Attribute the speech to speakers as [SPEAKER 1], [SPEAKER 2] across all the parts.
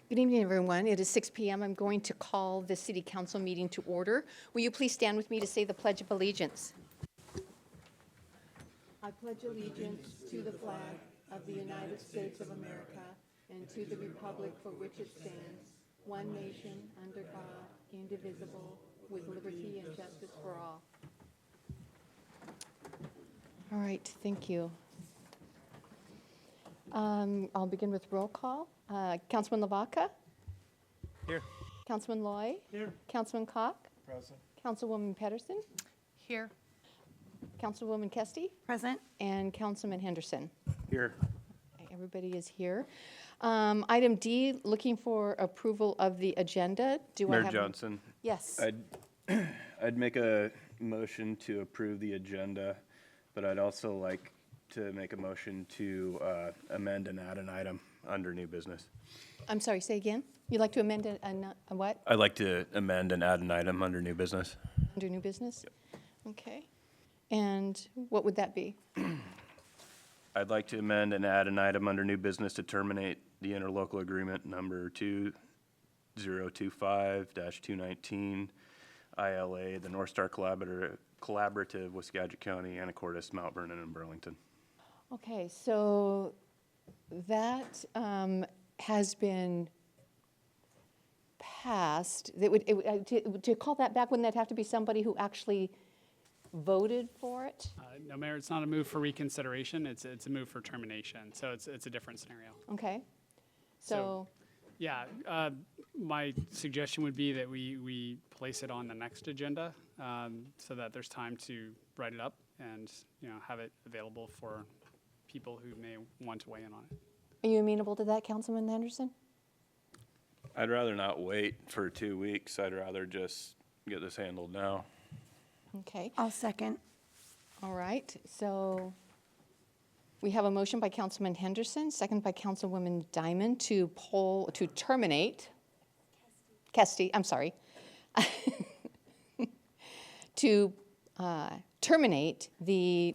[SPEAKER 1] Good evening, everyone. It is 6 p.m. I'm going to call the City Council meeting to order. Will you please stand with me to say the Pledge of Allegiance? I pledge allegiance to the flag of the United States of America and to the republic for which it stands, one nation, under God, indivisible, with liberty and justice for all. All right, thank you. I'll begin with roll call. Councilman Lavaca?
[SPEAKER 2] Here.
[SPEAKER 1] Councilman Loy?
[SPEAKER 2] Here.
[SPEAKER 1] Councilman Koch?
[SPEAKER 2] Present.
[SPEAKER 1] Councilwoman Pedersen?
[SPEAKER 3] Here.
[SPEAKER 1] Councilwoman Kesty?
[SPEAKER 3] Present.
[SPEAKER 1] And Councilman Henderson?
[SPEAKER 2] Here.
[SPEAKER 1] Everybody is here. Item D, looking for approval of the agenda. Do I
[SPEAKER 4] Mayor
[SPEAKER 1] have?
[SPEAKER 4] Johnson,
[SPEAKER 1] Yes.
[SPEAKER 4] I'd make a motion to approve the agenda, but I'd also like to make a motion to amend and add an item under new business.
[SPEAKER 1] I'm sorry, say again? You'd like to amend a what?
[SPEAKER 4] I'd like to amend and add an item under new business.
[SPEAKER 1] Under new business? Okay. And what would that be?
[SPEAKER 4] I'd like to amend and add an item under new business to terminate the interlocal agreement number 2025-219 ILA, the North Star Collaborative with Skagit County, Anacortes, Mount Vernon, and Burlington.
[SPEAKER 1] Okay, so that has been passed. To call that back, wouldn't that have to be somebody who actually voted for it?
[SPEAKER 5] No, Mayor, it's not a move for reconsideration. It's a move for termination. So it's a different scenario.
[SPEAKER 1] Okay. So
[SPEAKER 5] Yeah, my suggestion would be that we place it on the next agenda so that there's time to write it up and have it available for people who may want to weigh in on it.
[SPEAKER 1] are you amenable to that, Councilman Henderson?
[SPEAKER 4] I'd rather not wait for 2 weeks. I'd rather just get this handled now.
[SPEAKER 1] Okay.
[SPEAKER 3] I'll second.
[SPEAKER 1] All right, so we have a motion by Councilman Henderson, second by Councilwoman Diamond to terminate, Kesty, I'm sorry, to terminate the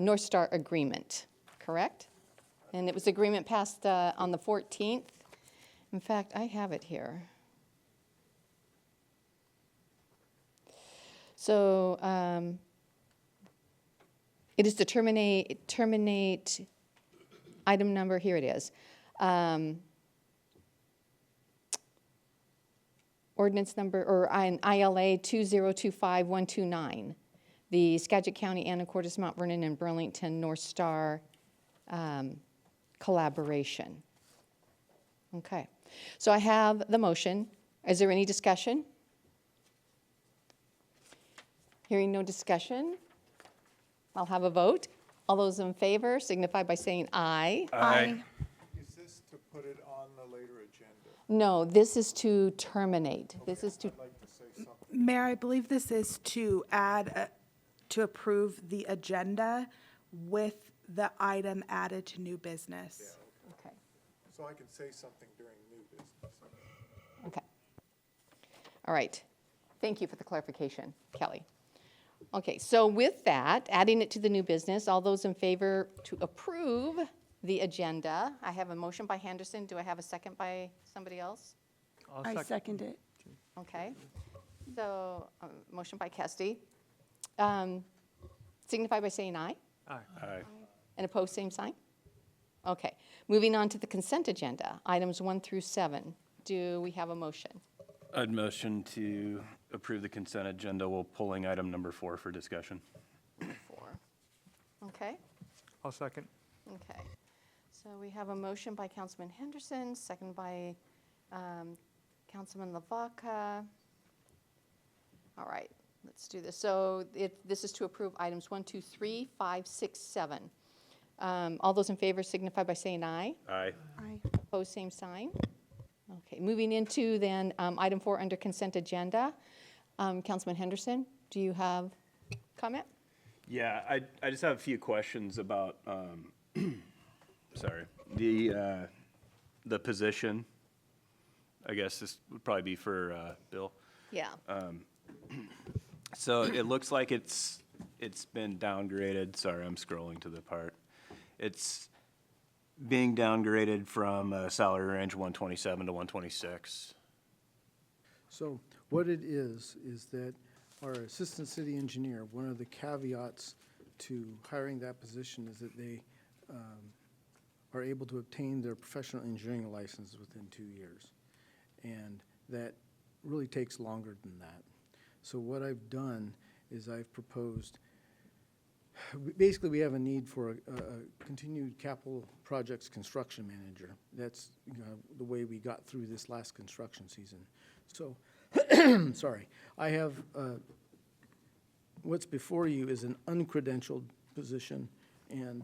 [SPEAKER 1] North Star agreement, correct? And it was agreement passed on the 14th. In fact, I have it here. So it is to terminate item number, here it is. Ordinance number, or ILA 2025129, the Skagit County, Anacortes, Mount Vernon, and Burlington North Star collaboration. Okay, so I have the motion. Is there any discussion? Hearing no discussion, I'll have a vote. All those in favor signify by saying aye.
[SPEAKER 3] Aye.
[SPEAKER 2] Is this to put it on the later agenda?
[SPEAKER 1] No, this is to terminate. This is to,
[SPEAKER 2] I'd like to say something.
[SPEAKER 6] Mayor, I believe this is to add, to approve the agenda with the item added to new business.
[SPEAKER 1] okay,
[SPEAKER 2] So I can say something during new business.
[SPEAKER 1] okay. All right. Thank you for the clarification, Kelly. Okay, so with that, adding it to the new business, all those in favor to approve the agenda, I have a motion by Henderson. Do I have a second by somebody else?
[SPEAKER 3] I second it.
[SPEAKER 1] Okay. So, motion by Kesty. Signify by saying aye.
[SPEAKER 4] Aye.
[SPEAKER 1] And opposed, same sign? Okay. Moving on to the consent agenda, items 1 through 7. Do we have a motion?
[SPEAKER 4] I'd motion to approve the consent agenda while pulling item number 4 for discussion.
[SPEAKER 1] 4. Okay.
[SPEAKER 2] I'll second.
[SPEAKER 1] Okay. So we have a motion by Councilman Henderson, second by Councilman Lavaca. All right, let's do this. So this is to approve items 1, 2, 3, 5, 6, 7. All those in favor signify by saying aye.
[SPEAKER 4] Aye.
[SPEAKER 3] Aye.
[SPEAKER 1] Opposed, same sign. Okay, moving into then item 4 under consent agenda. Councilman Henderson, do you have comment?
[SPEAKER 4] Yeah, I just have a few questions about, sorry, the position. I guess this would probably be for Bill.
[SPEAKER 1] Yeah.
[SPEAKER 4] So it looks like it's been downgraded. Sorry, I'm scrolling to the part. It's being downgraded from salary range 127 to 126.
[SPEAKER 7] So what it is that our assistant city engineer, one of the caveats to hiring that position is that they are able to obtain their professional engineering license within 2 years. And that really takes longer than that. So what I've done is I've proposed, basically we have a need for a continued capital projects construction manager. That's the way we got through this last construction season. So, sorry, I have, what's before you is an uncredentialed position, and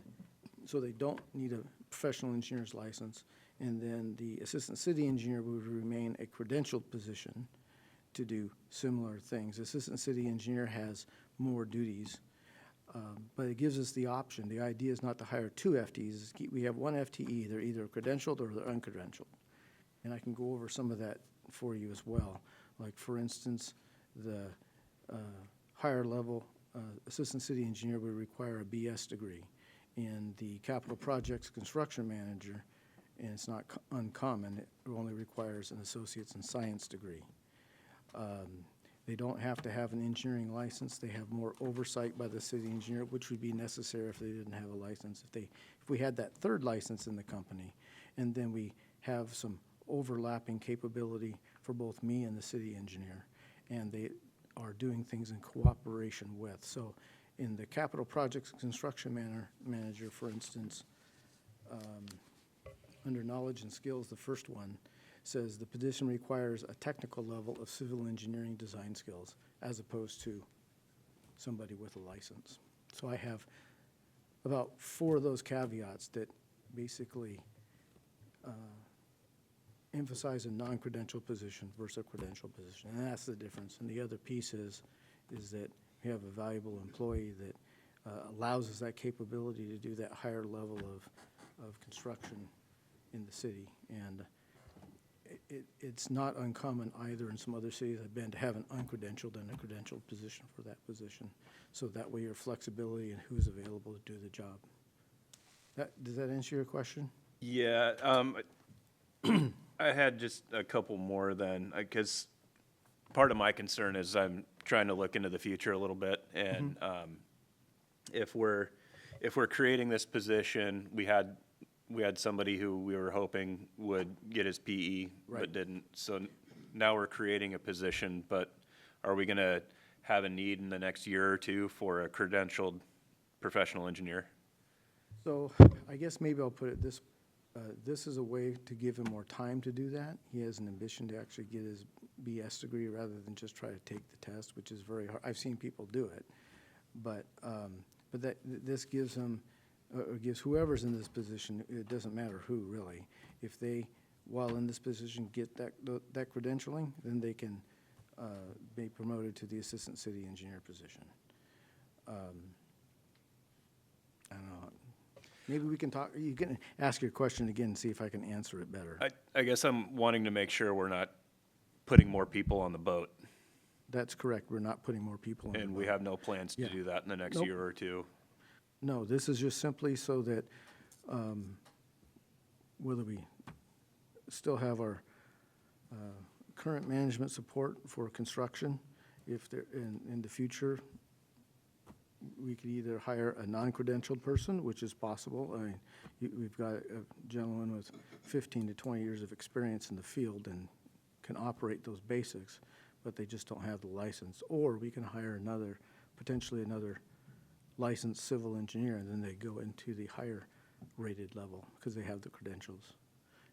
[SPEAKER 7] so they don't need a professional engineer's license. And then the assistant city engineer would remain a credentialed position to do similar things. Assistant city engineer has more duties, but it gives us the option. The idea is not to hire 2 FTEs. We have 1 FTE. They're either credentialed or they're uncredentialed. And I can go over some of that for you as well. Like, for instance, the higher level assistant city engineer would require a BS degree. And the capital projects construction manager, and it's not uncommon, it only requires an associate's in science degree. They don't have to have an engineering license. They have more oversight by the city engineer, which would be necessary if they didn't have a license. If we had that 3rd license in the company, and then we have some overlapping capability for both me and the city engineer, and they are doing things in cooperation with. So in the capital projects construction manager, for instance, under knowledge and skills, the first one says the position requires a technical level of civil engineering design skills as opposed to somebody with a license. So I have about 4 of those caveats that basically emphasize a non-credential position versus a credential position, and that's the difference. And the other piece is that we have a valuable employee that allows us that capability to do that higher level of construction in the city. And it's not uncommon either in some other cities I've been to have an uncredentialed and a credentialed position for that position. So that way your flexibility and who's available to do the job. Does that answer your question?
[SPEAKER 4] Yeah, I had just a couple more then, because part of my concern is I'm trying to look into the future a little bit, and if we're creating this position, we had somebody who we were hoping would get his PE,
[SPEAKER 7] Right.
[SPEAKER 4] but didn't. So now we're creating a position, but are we gonna have a need in the next year or 2 for a credentialed professional engineer?
[SPEAKER 7] So I guess maybe I'll put it this, this is a way to give him more time to do that. He has an ambition to actually get his BS degree rather than just try to take the test, which is very hard. I've seen people do it. But this gives him, or gives whoever's in this position, it doesn't matter who really, if they, while in this position, get that credentialing, then they can be promoted to the assistant city engineer position. I don't know. Maybe we can talk, you can ask your question again and see if I can answer it better.
[SPEAKER 4] I guess I'm wanting to make sure we're not putting more people on the boat,
[SPEAKER 7] That's correct. We're not putting more people in.
[SPEAKER 4] and we have no plans to
[SPEAKER 7] Yeah.
[SPEAKER 4] do that in the next
[SPEAKER 7] Nope.
[SPEAKER 4] year or 2.
[SPEAKER 7] No, this is just simply so that whether we still have our current management support for construction, if there, in the future, we could either hire a non-credentialed person, which is possible. I mean, we've got a gentleman with 15 to 20 years of experience in the field and can operate those basics, but they just don't have the license. Or we can hire potentially another licensed civil engineer, and then they go into the higher rated level because they have the credentials.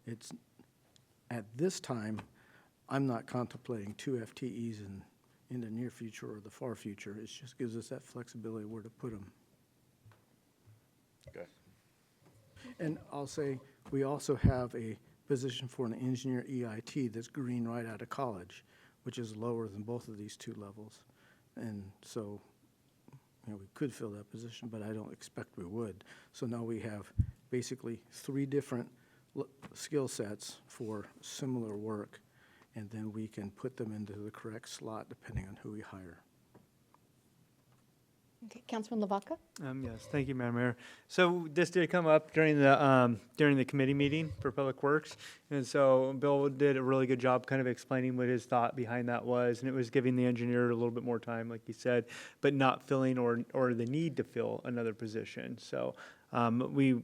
[SPEAKER 7] It's, at this time, I'm not contemplating 2 FTEs in the near future or the far future. It just gives us that flexibility where to put them.
[SPEAKER 4] Okay.
[SPEAKER 7] And I'll say, we also have a position for an engineer EIT that's green right out of college, which is lower than both of these 2 levels. And so, we could fill that position, but I don't expect we would. So now we have basically 3 different skill sets for similar work, and then we can put them into the correct slot depending on who we hire.
[SPEAKER 1] Okay, Councilman Lavaca?
[SPEAKER 8] Yes, thank you, Madam Mayor. So this did come up during the committee meeting for Public Works. And so Bill did a really good job kind of explaining what his thought behind that was. And it was giving the engineer a little bit more time, like he said, but not filling or the need to fill another position. So we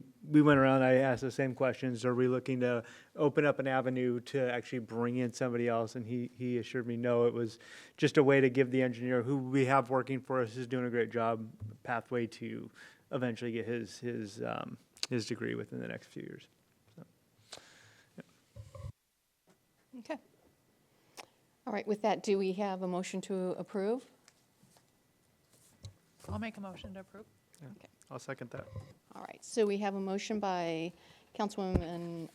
[SPEAKER 8] went around, I asked the same questions. Are we looking to open up an avenue to actually bring in somebody else? And he assured me, no, it was just a way to give the engineer who we have working for us, is doing a great job, pathway to eventually get his degree within the next few years.
[SPEAKER 1] Okay. All right, with that, do we have a motion to approve?
[SPEAKER 3] I'll make a motion to approve.
[SPEAKER 2] I'll second that.
[SPEAKER 1] All right, so we have a motion by Councilwoman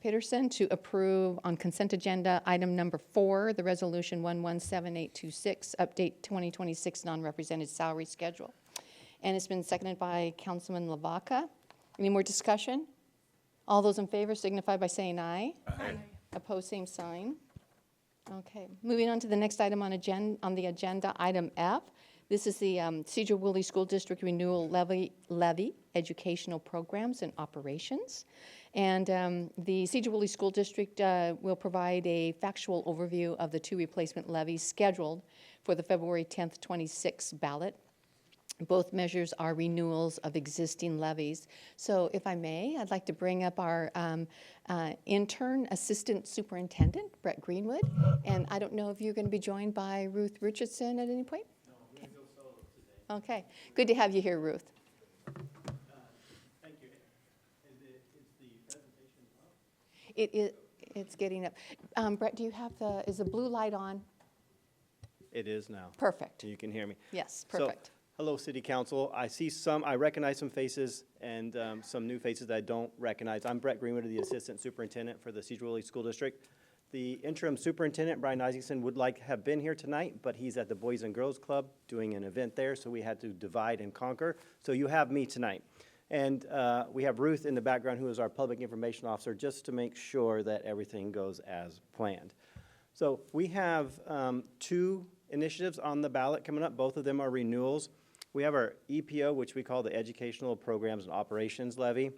[SPEAKER 1] Peterson to approve on consent agenda item number 4, the resolution 117826, update 2026 non-represented salary schedule. And it's been seconded by Councilman Lavaca. Any more discussion? All those in favor signify by saying aye. Aye. Opposed, same sign. Okay, moving on to the next item on the agenda, item F. This is the Sedro-Woolley School District Renewal Levy, Educational Programs and Operations. And the Sedro-Woolley School District will provide a factual overview of the 2 replacement levies scheduled for the February 10th, 26 ballot. Both measures are renewals of existing levies. So if I may, I'd like to bring up our intern assistant superintendent, Brett Greenwood. And I don't know if you're going to be joined by Ruth Richardson at any point? Okay, good to have you here, Ruth.
[SPEAKER 9] Thank you. Is the presentation up?
[SPEAKER 1] It's getting up. Brett, do you have is the blue light on?
[SPEAKER 9] It is now.
[SPEAKER 1] Perfect.
[SPEAKER 9] You can hear me.
[SPEAKER 1] Yes, perfect.
[SPEAKER 9] So, hello, City Council. I recognize some faces and some new faces that I don't recognize. I'm Brett Greenwood, the Assistant Superintendent for the Sedro-Woolley School District. The interim superintendent, Brian Isaacson, would have been here tonight, but he's at the Boys and Girls Club doing an event there, so we had to divide and conquer. So you have me tonight. And we have Ruth in the background, who is our Public Information Officer, just to make sure that everything goes as planned. So we have 2 initiatives on the ballot coming up. Both of them are renewals. We have our EPO, which we call the Educational Programs and Operations Levy,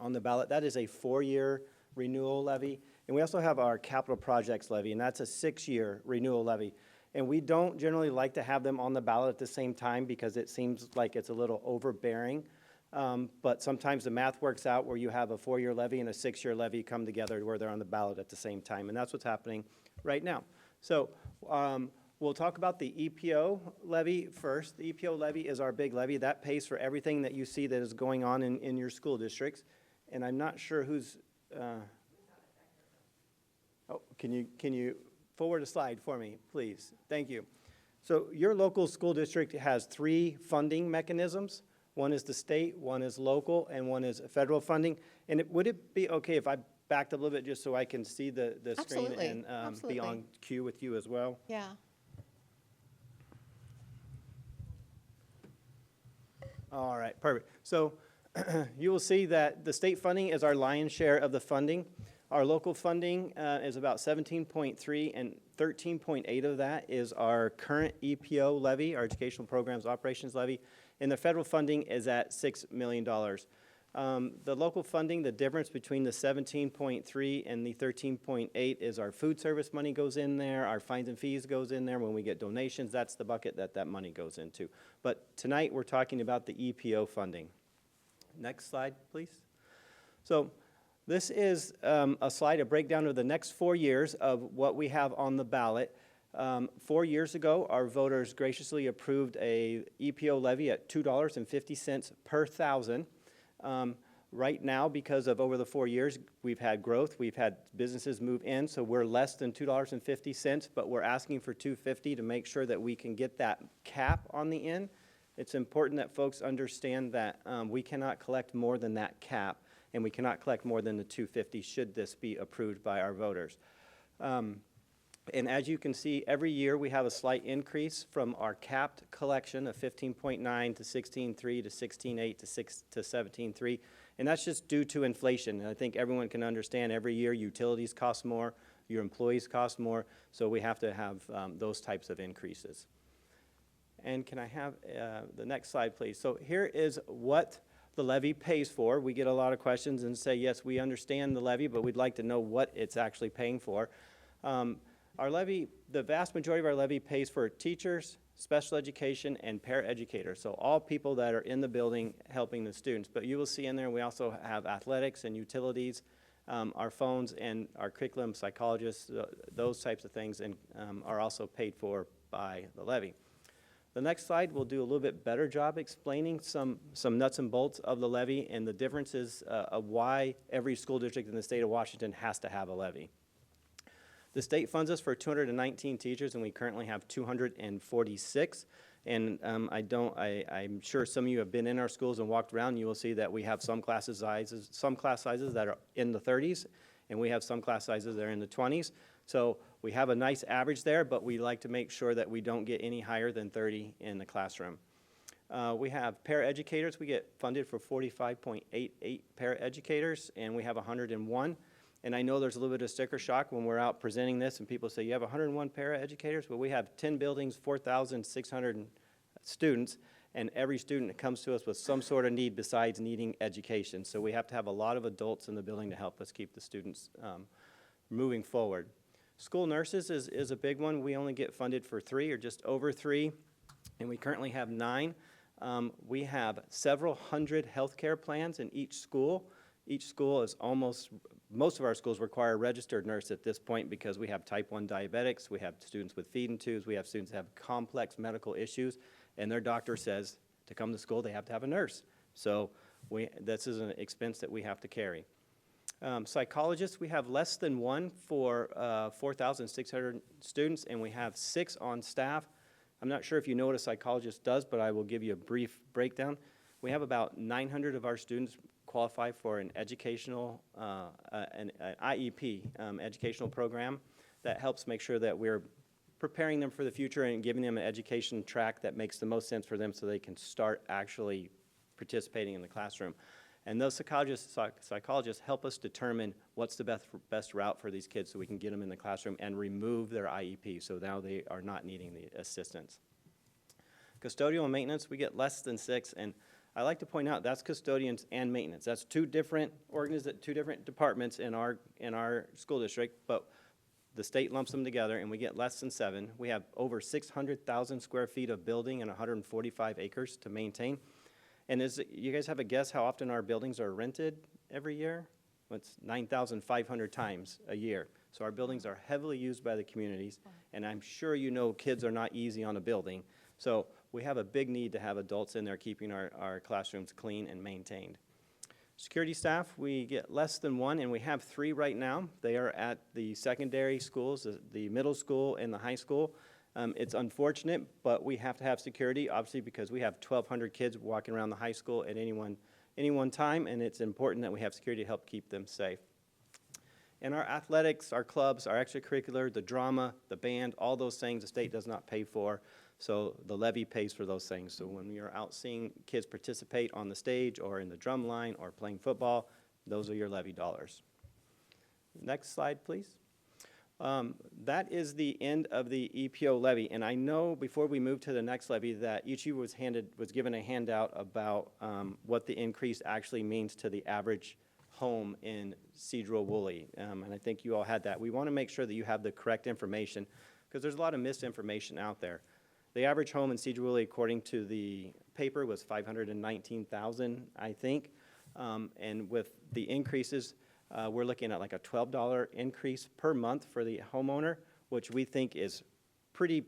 [SPEAKER 9] on the ballot. That is a 4-year renewal levy. And we also have our capital projects levy, and that's a 6-year renewal levy. And we don't generally like to have them on the ballot at the same time because it seems like it's a little overbearing. But sometimes the math works out where you have a 4-year levy and a 6-year levy come together where they're on the ballot at the same time. And that's what's happening right now. So we'll talk about the EPO levy first. The EPO levy is our big levy. That pays for everything that you see that is going on in your school districts. And I'm not sure who's... Oh, can you forward a slide for me, please? Thank you. So your local school district has 3 funding mechanisms. One is the state, one is local, and one is federal funding. And would it be okay if I backed up a little bit just so I can see the screen
[SPEAKER 1] Absolutely.
[SPEAKER 9] and
[SPEAKER 1] Absolutely.
[SPEAKER 9] be on cue with you as well?
[SPEAKER 1] Yeah.
[SPEAKER 9] All right, perfect. So you will see that the state funding is our lion's share of the funding. Our local funding is about 17.3, and 13.8 of that is our current EPO levy, our Educational Programs Operations levy, and the federal funding is at $6 million. The local funding, the difference between the 17.3 and the 13.8 is our food service money goes in there, our fines and fees goes in there. When we get donations, that's the bucket that money goes into. But tonight, we're talking about the EPO funding. Next slide, please. So this is a slide, a breakdown of the next 4 years of what we have on the ballot. 4 years ago, our voters graciously approved a EPO levy at $2.50 per thousand. Right now, because of over the 4 years, we've had growth, we've had businesses move in, so we're less than $2.50, but we're asking for $2.50 to make sure that we can get that cap on the end. It's important that folks understand that we cannot collect more than that cap, and we cannot collect more than the $2.50 should this be approved by our voters. And as you can see, every year we have a slight increase from our capped collection of 15.9 to 16.3 to 16.8 to 17.3, and that's just due to inflation. And I think everyone can understand every year utilities cost more, your employees cost more, so we have to have those types of increases. And can I have the next slide, please? So here is what the levy pays for. We get a lot of questions and say, yes, we understand the levy, but we'd like to know what it's actually paying for. Our levy, the vast majority of our levy pays for teachers, special education, and paraeducators. So all people that are in the building helping the students. But you will see in there, we also have athletics and utilities, our phones and our curriculum psychologists, those types of things, and are also paid for by the levy. The next slide will do a little bit better job explaining some nuts and bolts of the levy and the differences of why every school district in the state of Washington has to have a levy. The state funds us for 219 teachers, and we currently have 246. And I'm sure some of you have been in our schools and walked around, and you will see that we have some class sizes that are in the 30s, and we have some class sizes that are in the 20s. So we have a nice average there, but we like to make sure that we don't get any higher than 30 in the classroom. We have paraeducators. We get funded for 45.88 paraeducators, and we have 101. And I know there's a little bit of sticker shock when we're out presenting this and people say, you have 101 paraeducators? Well, we have 10 buildings, 4,600 students, and every student comes to us with some sort of need besides needing education. So we have to have a lot of adults in the building to help us keep the students moving forward. School nurses is a big one. We only get funded for 3 or just over 3, and we currently have 9. We have several hundred healthcare plans in each school. Each school is most of our schools require a registered nurse at this point because we have type 1 diabetics, we have students with feeding tubes, we have students that have complex medical issues, and their doctor says to come to school they have to have a nurse. So this is an expense that we have to carry. Psychologists, we have less than 1 for 4,600 students, and we have 6 on staff. I'm not sure if you know what a psychologist does, but I will give you a brief breakdown. We have about 900 of our students qualify for an educational, an IEP, educational program that helps make sure that we're preparing them for the future and giving them an education track that makes the most sense for them so they can start actually participating in the classroom. And those psychologists help us determine what's the best route for these kids so we can get them in the classroom and remove their IEP so now they are not needing the assistance. Custodial and maintenance, we get less than 6, and I like to point out that's custodians and maintenance. That's two different departments in our school district, but the state lumps them together and we get less than 7. We have over 600,000 square feet of building and 145 acres to maintain. And you guys have a guess how often our buildings are rented every year? Well, it's 9,500 times a year. So our buildings are heavily used by the communities, and I'm sure you know kids are not easy on a building. So we have a big need to have adults in there keeping our classrooms clean and maintained. Security staff, we get less than 1, and we have 3 right now. They are at the secondary schools, the middle school and the high school. It's unfortunate, but we have to have security, obviously, because we have 1,200 kids walking around the high school at any one time, and it's important that we have security to help keep them safe. And our athletics, our clubs, our extracurricular, the drama, the band, all those things the state does not pay for. So the levy pays for those things. So when you're out seeing kids participate on the stage or in the drum line or playing football, those are your levy dollars. Next slide, please. That is the end of the EPO levy. And I know before we move to the next levy that each of you was given a handout about what the increase actually means to the average home in Sedro-Woolley. And I think you all had that. We want to make sure that you have the correct information because there's a lot of misinformation out there. The average home in Sedro-Woolley, according to the paper, was $519,000, I think. And with the increases, we're looking at like a $12 increase per month for the homeowner, which we think is pretty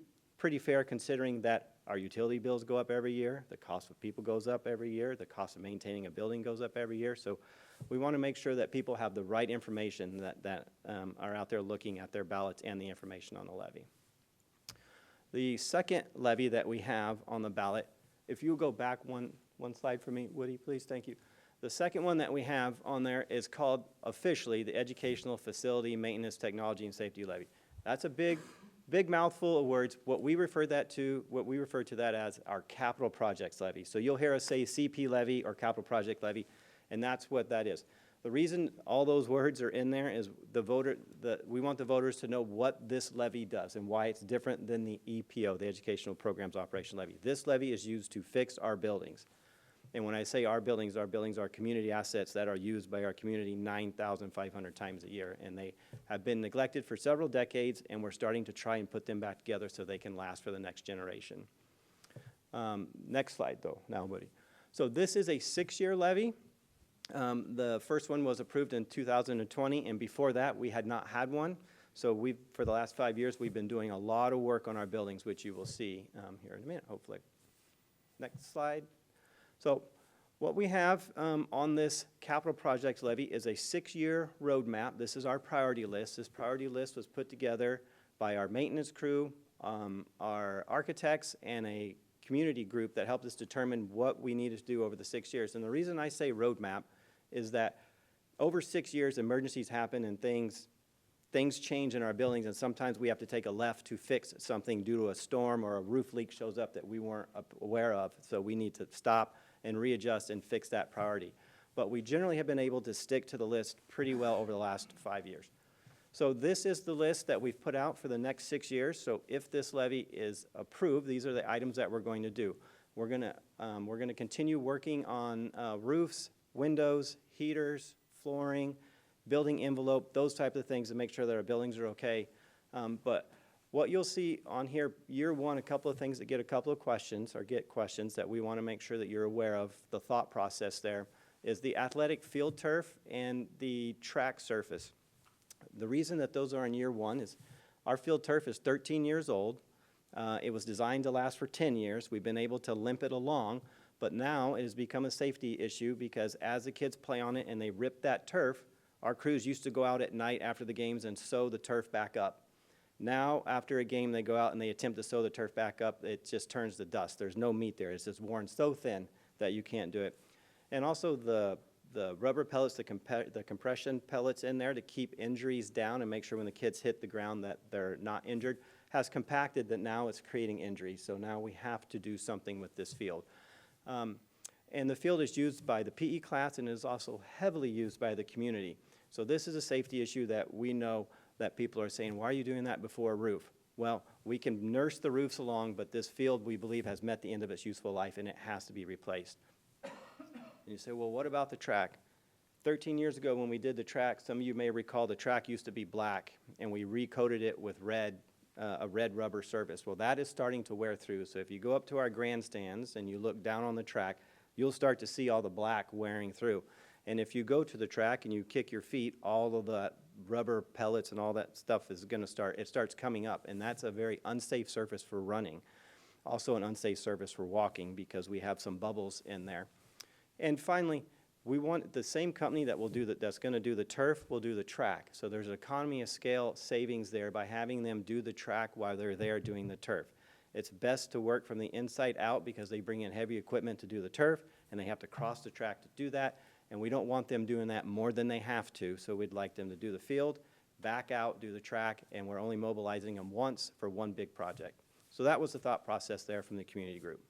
[SPEAKER 9] fair considering that our utility bills go up every year, the cost of people goes up every year, the cost of maintaining a building goes up every year. So we want to make sure that people have the right information that are out there looking at their ballots and the information on the levy. The second levy that we have on the ballot, if you go back one slide for me, Woody, please, thank you. The second one that we have on there is called officially the Educational Facility Maintenance Technology and Safety Levy. That's a big mouthful of words. What we refer to that as our capital projects levy. So you'll hear us say CP levy or capital project levy, and that's what that is. The reason all those words are in there is we want the voters to know what this levy does and why it's different than the EPO, the Educational Programs Operation Levy. This levy is used to fix our buildings. And when I say our buildings are community assets that are used by our community 9,500 times a year. And they have been neglected for several decades, and we're starting to try and put them back together so they can last for the next generation. Next slide, though, now, Woody. So this is a 6-year levy. The first one was approved in 2020, and before that, we had not had one. So for the last 5 years, we've been doing a lot of work on our buildings, which you will see here in a minute, hopefully. Next slide. So what we have on this capital projects levy is a 6-year roadmap. This is our priority list. This priority list was put together by our maintenance crew, our architects, and a community group that helped us determine what we needed to do over the 6 years. And the reason I say roadmap is that over 6 years, emergencies happen and things change in our buildings, and sometimes we have to take a left to fix something due to a storm or a roof leak shows up that we weren't aware of. So we need to stop and readjust and fix that priority. But we generally have been able to stick to the list pretty well over the last 5 years. So this is the list that we've put out for the next 6 years. So if this levy is approved, these are the items that we're going to do. We're gonna continue working on roofs, windows, heaters, flooring, building envelope, those type of things to make sure that our buildings are okay. But what you'll see on here, year one, a couple of things that get a couple of questions, or get questions that we want to make sure that you're aware of, the thought process there, is the athletic field turf and the track surface. The reason that those are in year one is our field turf is 13 years old. It was designed to last for 10 years. We've been able to limp it along, but now it has become a safety issue because as the kids play on it and they rip that turf, our crews used to go out at night after the games and sew the turf back up. Now, after a game, they go out and they attempt to sew the turf back up. It just turns to dust. There's no meat there. It's just worn so thin that you can't do it. And also the rubber pellets, the compression pellets in there to keep injuries down and make sure when the kids hit the ground that they're not injured, has compacted that now it's creating injuries. So now we have to do something with this field. And the field is used by the PE class and is also heavily used by the community. So this is a safety issue that we know that people are saying, why are you doing that before a roof? Well, we can nurse the roofs along, but this field, we believe, has met the end of its useful life, and it has to be replaced. And you say, well, what about the track? 13 years ago when we did the track, some of you may recall the track used to be black, and we recoated it with red, a red rubber surface. Well, that is starting to wear through. So if you go up to our grandstands and you look down on the track, you'll start to see all the black wearing through. And if you go to the track and you kick your feet, all of the rubber pellets and all that stuff is going to it starts coming up, and that's a very unsafe surface for running. Also an unsafe surface for walking because we have some bubbles in there. And finally, we want the same company that will do that's going to do the turf will do the track. So there's an economy of scale savings there by having them do the track while they're there doing the turf. It's best to work from the inside out because they bring in heavy equipment to do the turf, and they have to cross the track to do that. And we don't want them doing that more than they have to, so we'd like them to do the field, back out, do the track, and we're only mobilizing them once for one big project. So that was the thought process there from the community group.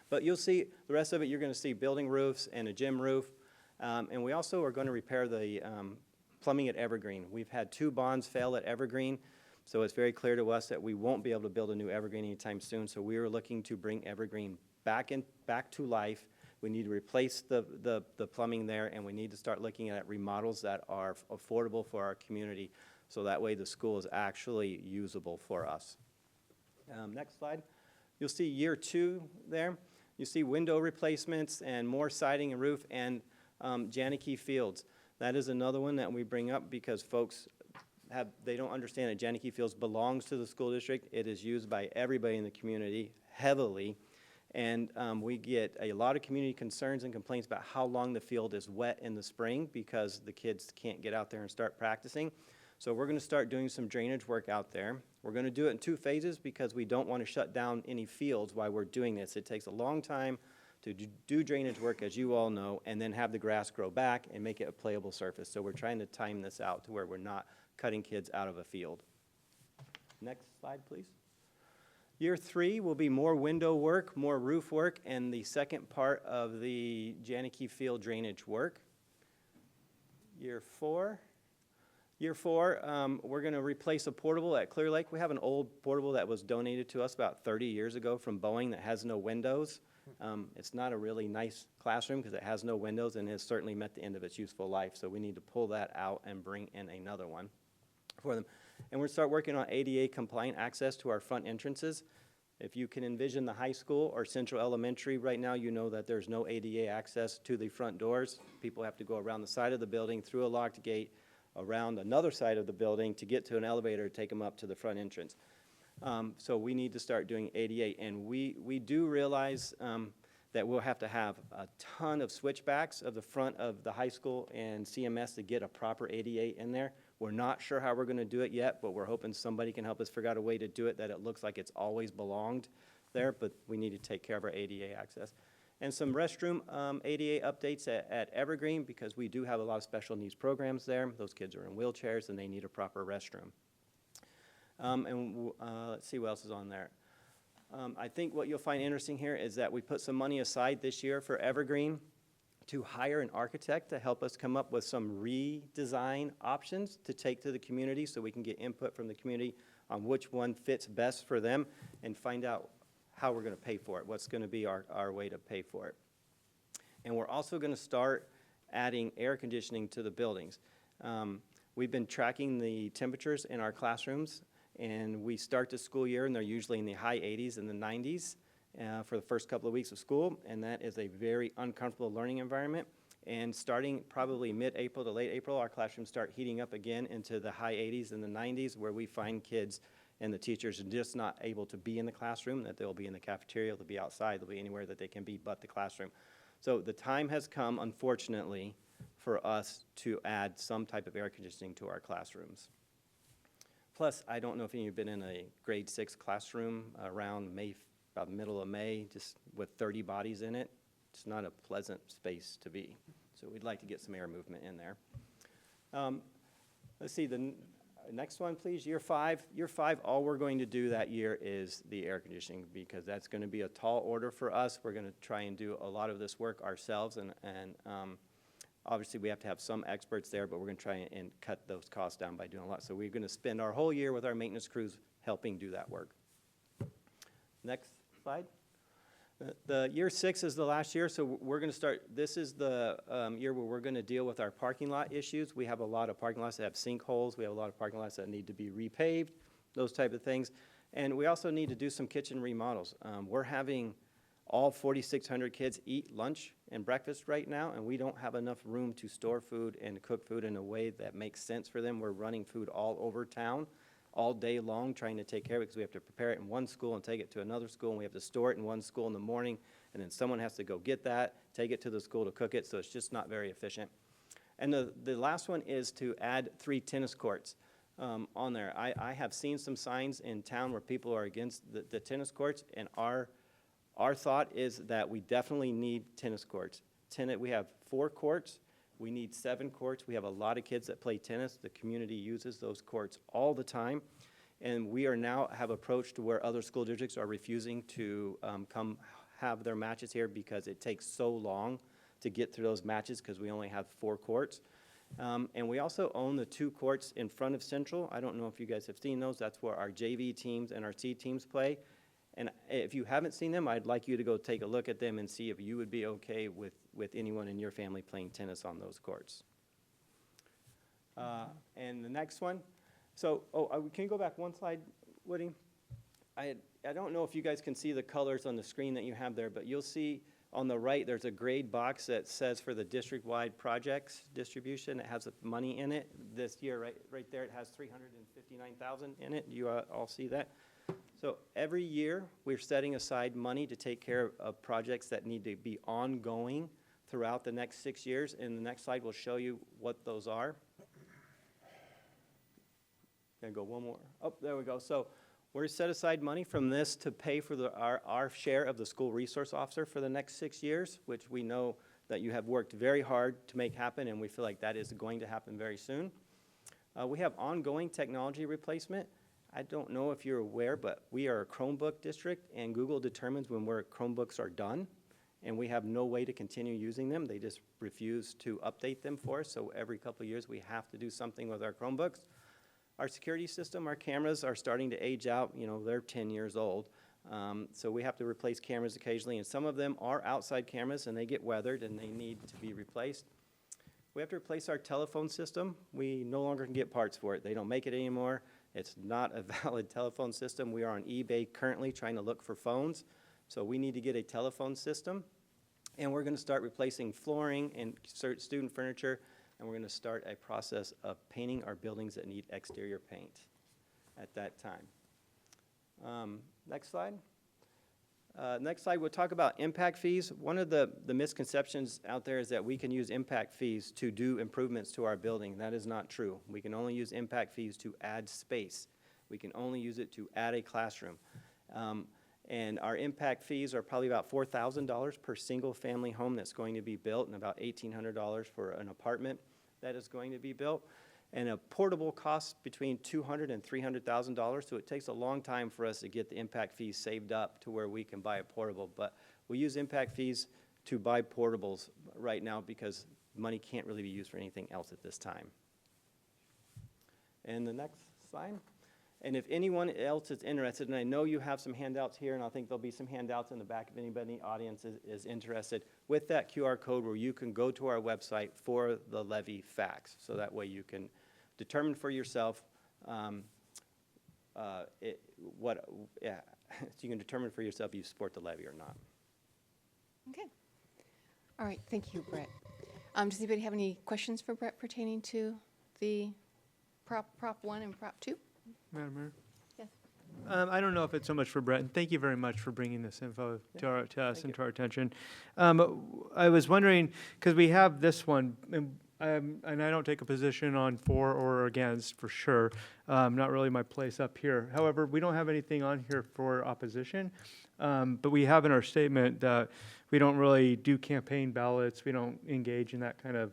[SPEAKER 9] But you'll see the rest of it, you're going to see building roofs and a gym roof. And we also are going to repair the plumbing at Evergreen. We've had 2 bonds fail at Evergreen, so it's very clear to us that we won't be able to build a new Evergreen anytime soon. So we are looking to bring Evergreen back to life. We need to replace the plumbing there, and we need to start looking at remodels that are affordable for our community, so that way the school is actually usable for us. Next slide. You'll see year 2 there. You see window replacements and more siding and roof and Janicki Fields. That is another one that we bring up because folks they don't understand that Janicki Fields belongs to the school district. It is used by everybody in the community heavily. And we get a lot of community concerns and complaints about how long the field is wet in the spring because the kids can't get out there and start practicing. So we're going to start doing some drainage work out there. We're going to do it in 2 phases because we don't want to shut down any fields while we're doing this. It takes a long time to do drainage work, as you all know, and then have the grass grow back and make it a playable surface. So we're trying to time this out to where we're not cutting kids out of a field. Next slide, please. Year 3 will be more window work, more roof work, and the second part of the Janicki Field drainage work. Year four. Year four, we're gonna replace a portable at Clear Lake. We have an old portable that was donated to us about 30 years ago from Boeing that has no windows. It's not a really nice classroom because it has no windows and has certainly met the end of its useful life. So we need to pull that out and bring in another one for them. And we're gonna start working on ADA compliant access to our front entrances. If you can envision the high school or Central Elementary right now, you know that there's no ADA access to the front doors. People have to go around the side of the building, through a locked gate, around another side of the building to get to an elevator to take them up to the front entrance. So we need to start doing ADA, and we do realize that we'll have to have a ton of switchbacks of the front of the high school and CMS to get a proper ADA in there. We're not sure how we're gonna do it yet, but we're hoping somebody can help us figure out a way to do it that it looks like it's always belonged there, but we need to take care of our ADA access. And some restroom ADA updates at Evergreen, because we do have a lot of special needs programs there. Those kids are in wheelchairs and they need a proper restroom. Let's see what else is on there. I think what you'll find interesting here is that we put some money aside this year for Evergreen to hire an architect to help us come up with some redesign options to take to the community so we can get input from the community on which one fits best for them and find out how we're gonna pay for it, what's gonna be our way to pay for it. And we're also gonna start adding air conditioning to the buildings. We've been tracking the temperatures in our classrooms, and we start the school year and they're usually in the high 80s and the 90s. For the first couple of weeks of school, and that is a very uncomfortable learning environment. And starting probably mid-April to late April, our classrooms start heating up again into the high 80s and the 90s, where we find kids and the teachers are just not able to be in the classroom, that they'll be in the cafeteria, they'll be outside, they'll be anywhere that they can be but the classroom. So the time has come, unfortunately, for us to add some type of air conditioning to our classrooms. Plus, I don't know if any of you have been in a grade 6 classroom around about middle of May, just with 30 bodies in it. It's not a pleasant space to be. So we'd like to get some air movement in there. Let's see, the next one, please. Year five, all we're going to do that year is the air conditioning, because that's going to be a tall order for us. We're going to try and do a lot of this work ourselves, and obviously we have to have some experts there, but we're going to try and cut those costs down by doing a lot. So we're going to spend our whole year with our maintenance crews helping do that work. Next slide. The year 6 is the last year, so we're going to start, this is the year where we're going to deal with our parking lot issues. We have a lot of parking lots that have sinkholes. We have a lot of parking lots that need to be repaved, those type of things. And we also need to do some kitchen remodels. We're having all 4,600 kids eat lunch and breakfast right now, and we don't have enough room to store food and cook food in a way that makes sense for them. We're running food all over town all day long, trying to take care of it, because we have to prepare it in one school and take it to another school, and we have to store it in one school in the morning, and then someone has to go get that, take it to the school to cook it, so it's just not very efficient. And the last one is to add 3 tennis courts on there. I have seen some signs in town where people are against the tennis courts, and our thought is that we definitely need tennis courts. We have 4 courts. We need 7 courts. We have a lot of kids that play tennis. The community uses those courts all the time. And we are now have approached to where other school districts are refusing to come have their matches here, because it takes so long to get through those matches because we only have 4 courts. And we also own the 2 courts in front of Central. I don't know if you guys have seen those. That's where our JV teams and our C teams play. And if you haven't seen them, I'd like you to go take a look at them and see if you would be okay with anyone in your family playing tennis on those courts. And the next one. So, can you go back one slide, Woody? I don't know if you guys can see the colors on the screen that you have there, but you'll see on the right there's a grade box that says for the district-wide projects distribution. It has money in it. This year, right there, it has $359,000 in it. You all see that? So every year, we're setting aside money to take care of projects that need to be ongoing throughout the next 6 years. And the next slide will show you what those are. Gonna go one more. Oh, there we go. So we're set aside money from this to pay for our share of the school resource officer for the next 6 years, which we know that you have worked very hard to make happen, and we feel like that is going to happen very soon. We have ongoing technology replacement. I don't know if you're aware, but we are a Chromebook district, and Google determines when Chromebooks are done. and we have no way to continue using them. They just refuse to update them for us, so every couple of years, we have to do something with our Chromebooks. Our security system, our cameras are starting to age out. You know, they're 10 years old. So we have to replace cameras occasionally, and some of them are outside cameras, and they get weathered, and they need to be replaced. We have to replace our telephone system. We no longer can get parts for it. They don't make it anymore. It's not a valid telephone system. We are on eBay currently trying to look for phones. So we need to get a telephone system. And we're going to start replacing flooring and student furniture, and we're going to start a process of painting our buildings that need exterior paint at that time. Next slide. Next slide, we'll talk about impact fees. One of the misconceptions out there is that we can use impact fees to do improvements to our building. That is not true. We can only use impact fees to add space. We can only use it to add a classroom. And our impact fees are probably about $4,000 per single-family home that's going to be built, and about $1,800 for an apartment that is going to be built. And a portable costs between $200,000 and $300,000, so it takes a long time for us to get the impact fees saved up to where we can buy a portable. But we use impact fees to buy portables right now because money can't really be used for anything else at this time. And the next slide. And if anyone else is interested, and I know you have some handouts here, and I think there'll be some handouts in the back if anybody in the audience is interested, with that QR code where you can go to our website for the levy facts. So that way you can determine for yourself so you can determine for yourself if you support the levy or not.
[SPEAKER 1] Okay. All right, thank you, Brett. Does anybody have any questions for Brett pertaining to the Prop 1 and Prop 2?
[SPEAKER 8] Madam Mayor?
[SPEAKER 1] Yes.
[SPEAKER 8] I don't know if it's so much for Brett, and thank you very much for bringing this info to us and to our attention. I was wondering, because we have this one, and I don't take a position on for or against, for sure. Not really my place up here. However, we don't have anything on here for opposition, but we have in our statement that we don't really do campaign ballots. We don't engage in that kind of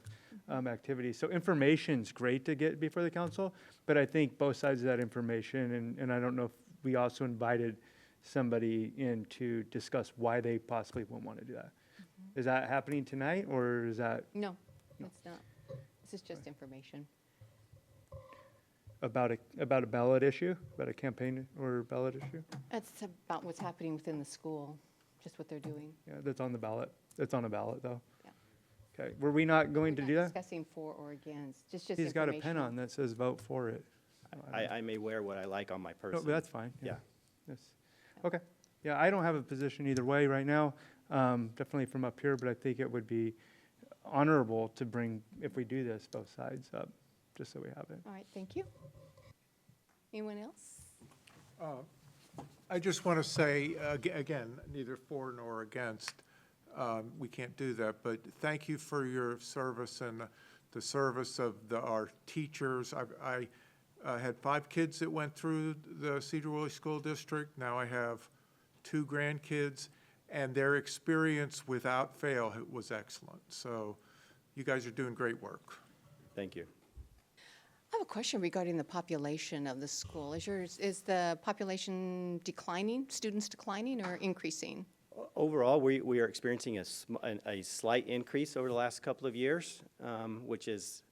[SPEAKER 8] activity. So information's great to get before the council, but I think both sides of that information, and I don't know if we also invited somebody in to discuss why they possibly wouldn't want to do that. Is that happening tonight, or is that
[SPEAKER 1] No, it's not. This is just information.
[SPEAKER 8] about a ballot issue, about a campaign or ballot issue?
[SPEAKER 1] It's about what's happening within the school, just what they're doing.
[SPEAKER 8] Yeah, that's on the ballot. That's on a ballot, though.
[SPEAKER 1] Yeah.
[SPEAKER 8] Okay, were we not going to
[SPEAKER 1] We're
[SPEAKER 8] do
[SPEAKER 1] not
[SPEAKER 8] that?
[SPEAKER 1] Discussing for or against, just
[SPEAKER 8] He's got a pen
[SPEAKER 1] informational.
[SPEAKER 8] on that says vote for it.
[SPEAKER 9] I may wear what I like on my
[SPEAKER 8] No,
[SPEAKER 9] person.
[SPEAKER 8] but that's fine.
[SPEAKER 9] Yeah.
[SPEAKER 8] Yes. Okay. Yeah, I don't have a position either way right now, definitely from up here, but I think it would be honorable to bring, if we do this, both sides up, just so we have it.
[SPEAKER 1] All right, thank you. Anyone else?
[SPEAKER 2] I just want to say, again, neither for nor against, we can't do that, but thank you for your service and the service of our teachers. I had 5 kids that went through the Sedro-Woolley School District. Now I have 2 grandkids, and their experience without fail was excellent. So you guys are doing great work.
[SPEAKER 9] Thank you.
[SPEAKER 1] I have a question regarding the population of the school. Is the population declining, students declining or increasing?
[SPEAKER 9] Overall, we are experiencing a slight increase over the last couple of years, which is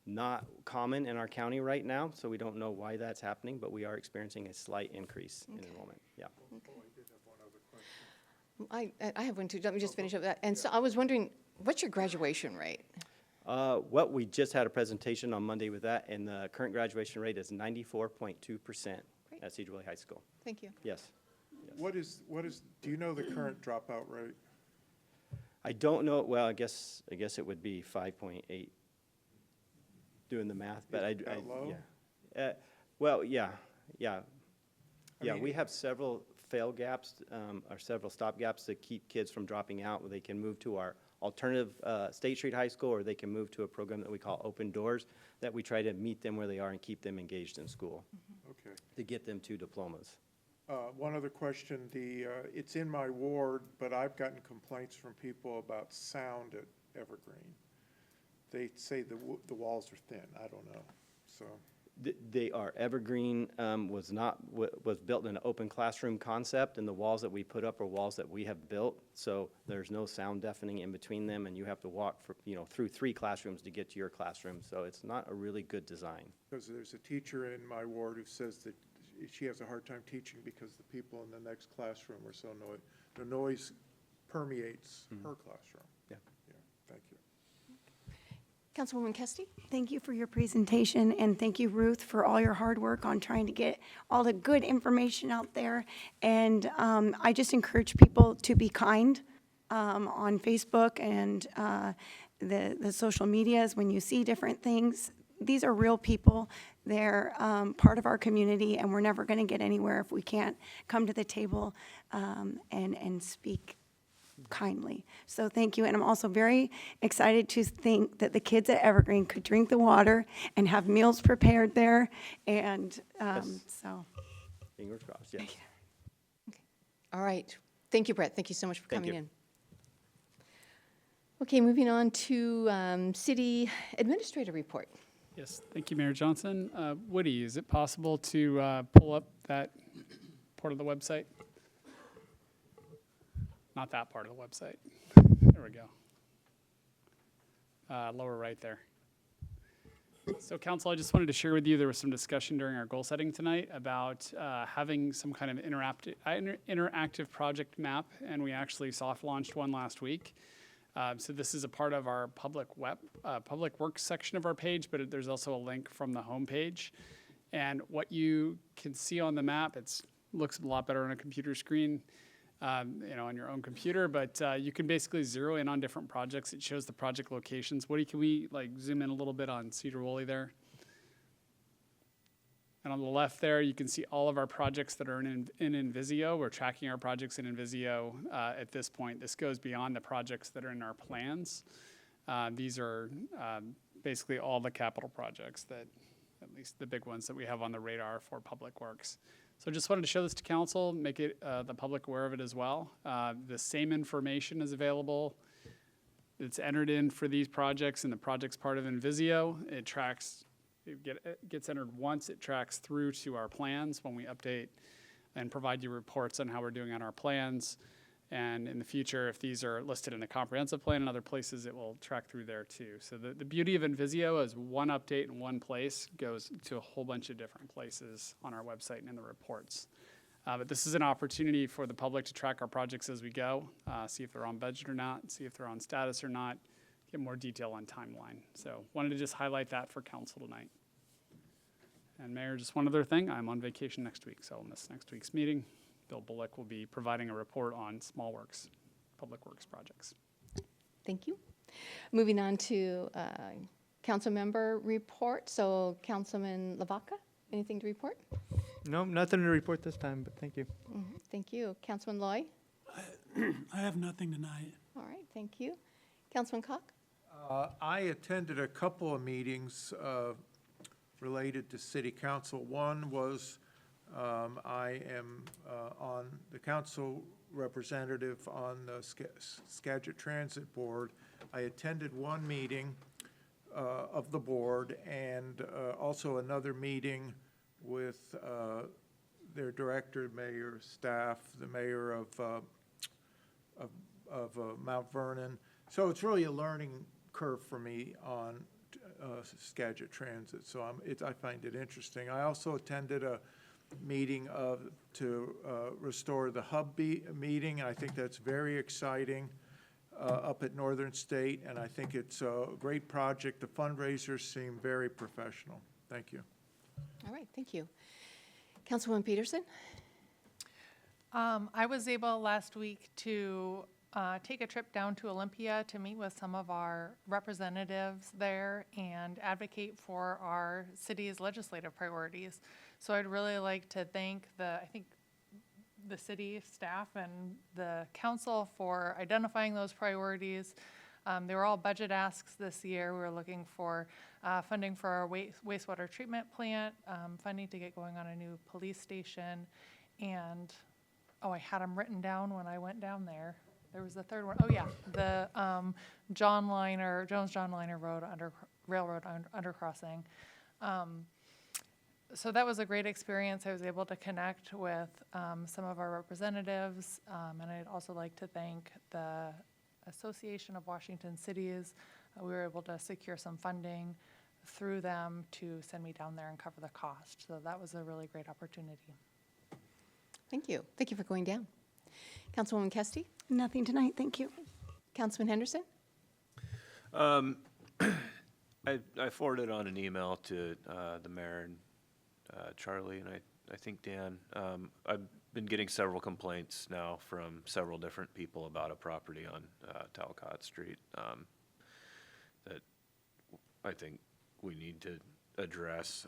[SPEAKER 9] not common in our county right now, so we don't know why that's happening, but we are experiencing a slight increase in enrollment. Yeah.
[SPEAKER 1] I have one too. Let me just finish up that. And so I was wondering, what's your graduation rate?
[SPEAKER 9] Well, we just had a presentation on Monday with that, and the current graduation rate is 94.2%
[SPEAKER 1] Great.
[SPEAKER 9] at Sedro-Woolley High School.
[SPEAKER 1] Thank you.
[SPEAKER 9] Yes.
[SPEAKER 2] What is, do you know the current dropout rate?
[SPEAKER 9] I don't know, well, I guess it would be 5.8, doing the math, but
[SPEAKER 2] Is it that low?
[SPEAKER 9] yeah. Well, yeah.
[SPEAKER 2] I mean-
[SPEAKER 9] We have several fail gaps, or several stop gaps to keep kids from dropping out, where they can move to our alternative State Street High School, or they can move to a program that we call Open Doors, that we try to meet them where they are and keep them engaged in school,
[SPEAKER 2] Okay.
[SPEAKER 9] to get them to diplomas.
[SPEAKER 2] One other question, it's in my ward, but I've gotten complaints from people about sound at Evergreen. They say the walls are thin, I don't know, so.
[SPEAKER 9] They are evergreen, was built in an open classroom concept, and the walls that we put up are walls that we have built, so there's no sound deafening in between them, and you have to walk through 3 classrooms to get to your classroom, so it's not a really good design.
[SPEAKER 2] Because there's a teacher in my ward who says that she has a hard time teaching because the people in the next classroom are so noisy. The noise permeates her classroom.
[SPEAKER 9] Yeah.
[SPEAKER 2] Yeah, thank you.
[SPEAKER 1] Councilwoman Kesty?
[SPEAKER 3] Thank you for your presentation, and thank you, Ruth, for all your hard work on trying to get all the good information out there. And I just encourage people to be kind on Facebook and the social medias when you see different things. These are real people. They're part of our community, and we're never going to get anywhere if we can't come to the table and speak kindly. So thank you. And I'm also very excited to think that the kids at Evergreen could drink the water and have meals prepared there. And so.
[SPEAKER 9] Fingers crossed, yes.
[SPEAKER 1] All right. Thank you, Brett. Thank you so much for
[SPEAKER 9] Thank
[SPEAKER 1] coming
[SPEAKER 9] you.
[SPEAKER 1] in. Okay, moving on to City Administrator Report.
[SPEAKER 5] Yes, thank you, Mayor Johnson. Woody, is it possible to pull up that part of the website? Not that part of the website. There we go. Lower right there. So council, I just wanted to share with you, there was some discussion during our goal setting tonight about having some kind of interactive project map, and we actually soft launched one last week. So this is a part of our public works section of our page, but there's also a link from the homepage. And what you can see on the map, it looks a lot better on a computer screen, on your own computer, but you can basically zero in on different projects. It shows the project locations. Woody, can we zoom in a little bit on Sedro-Woolley there? And on the left there, you can see all of our projects that are in Invisio. We're tracking our projects in Invisio at this point. This goes beyond the projects that are in our plans. These are basically all the capital projects that, at least the big ones that we have on the radar for Public Works. So just wanted to show this to council, make it the public aware of it as well. The same information is available. It's entered in for these projects in the projects part of Invisio. It tracks. It gets entered once, it tracks through to our plans when we update and provide you reports on how we're doing on our plans. And in the future, if these are listed in a comprehensive plan in other places, it will track through there too. So the beauty of Invisio is one update in one place goes to a whole bunch of different places on our website and in the reports. But this is an opportunity for the public to track our projects as we go, see if they're on budget or not, see if they're on status or not, get more detail on timeline. So wanted to just highlight that for council tonight. And Mayor, just one other thing, I'm on vacation next week, so I'll miss next week's meeting. Bill Bullock will be providing a report on small works, public works projects.
[SPEAKER 1] Thank you. Moving on to council member report. So Councilman Lavaca, anything to report?
[SPEAKER 8] No, nothing to report this time, but thank you.
[SPEAKER 1] Thank you. Councilman Loy?
[SPEAKER 10] I have nothing tonight.
[SPEAKER 1] All right, thank you. Councilman Koch?
[SPEAKER 2] I attended a couple of meetings related to city council. One was I am on the council representative on the Skagit Transit Board. I attended one meeting of the board and also another meeting with their director, mayor, staff, the mayor of Mount Vernon. So it's really a learning curve for me on Skagit Transit, so I find it interesting. I also attended a meeting to restore the hub meeting. I think that's very exciting up at Northern State, and I think it's a great project. The fundraisers seem very professional. Thank you.
[SPEAKER 1] All right, thank you. Councilwoman Peterson?
[SPEAKER 11] I was able last week to take a trip down to Olympia to meet with some of our representatives there and advocate for our city's legislative priorities. So I'd really like to thank the city staff and the council for identifying those priorities. They were all budget asks this year. We were looking for funding for our wastewater treatment plant, funding to get going on a new police station, and, I had them written down when I went down there. There was the third one. Oh yeah, the Jones John Liner Road Railroad undercrossing. So that was a great experience. I was able to connect with some of our representatives, and I'd also like to thank the Association of Washington Cities. We were able to secure some funding through them to send me down there and cover the cost. So that was a really great opportunity.
[SPEAKER 1] Thank you. Thank you for going down. Councilwoman Kesty?
[SPEAKER 3] Nothing tonight, thank you.
[SPEAKER 1] Councilman Henderson?
[SPEAKER 4] I forwarded on an email to the mayor and Charlie, and I think Dan. I've been getting several complaints now from several different people about a property on Talcott Street that I think we need to address.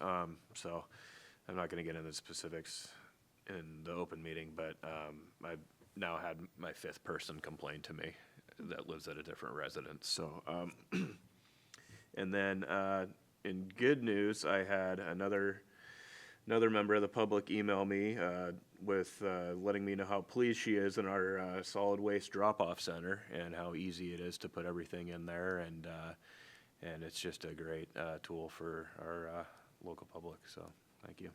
[SPEAKER 4] So I'm not going to get into the specifics in the open meeting, but I've now had my 5th person complain to me that lives at a different residence. So, and then in good news, I had another member of the public email me with letting me know how pleased she is in our solid waste drop-off center and how easy it is to put everything in there, and it's just a great tool for our local public. So, thank you.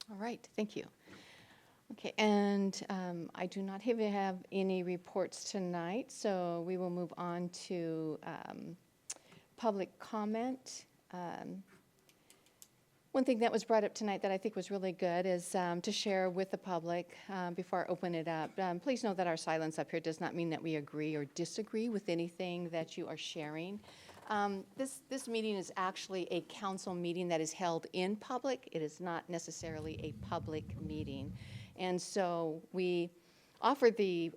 [SPEAKER 1] All right, thank you. Okay, and I do not have any reports tonight, so we will move on to public comment. One thing that was brought up tonight that I think was really good is to share with the public before I open it up. Please know that our silence up here does not mean that we agree or disagree with anything that you are sharing. This meeting is actually a council meeting that is held in public. It is not necessarily a public meeting. And so we offer the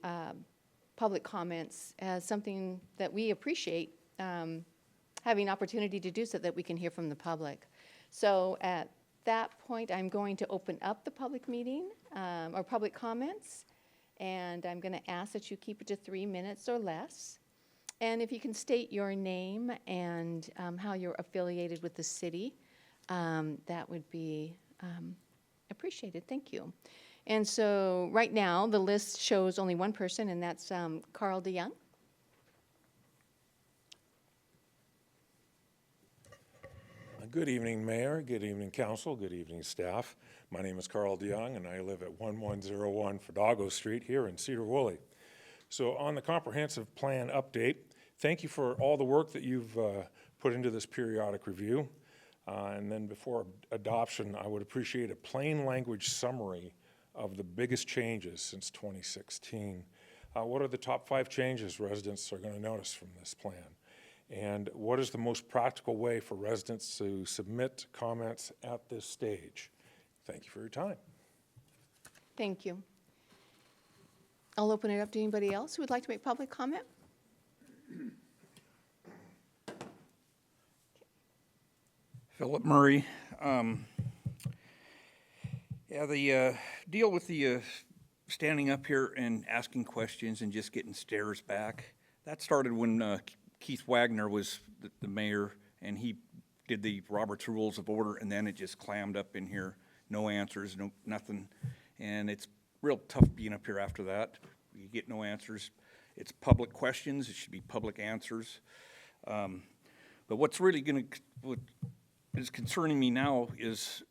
[SPEAKER 1] public comments as something that we appreciate having opportunity to do so that we can hear from the public. So at that point, I'm going to open up the public meeting or public comments, and I'm going to ask that you keep it to 3 minutes or less. And if you can state your name and how you're affiliated with the city, that would be appreciated. Thank you. And so right now, the list shows only one person, and that's Carl DeYoung.
[SPEAKER 12] Good evening, Mayor. Good evening, Council. Good evening, staff. My name is Carl DeYoung, and I live at 1101 Fidalgo Street here in Sedro-Woolley. So on the comprehensive plan update, thank you for all the work that you've put into this periodic review. And then before adoption, I would appreciate a plain language summary of the biggest changes since 2016. What are the top 5 changes residents are going to notice from this plan? And what is the most practical way for residents to submit comments at this stage? Thank you for your time.
[SPEAKER 1] Thank you. I'll open it up to anybody else who would like to make public comment.
[SPEAKER 13] Philip Murray. Yeah, the deal with the standing up here and asking questions and just getting stares back, that started when Keith Wagner was the mayor, and he did the Robert's Rules of Order, and then it just clammed up in here. No answers, no nothing. And it's real tough being up here after that. You get no answers. It's public questions. It should be public answers. But what's really what is concerning me now is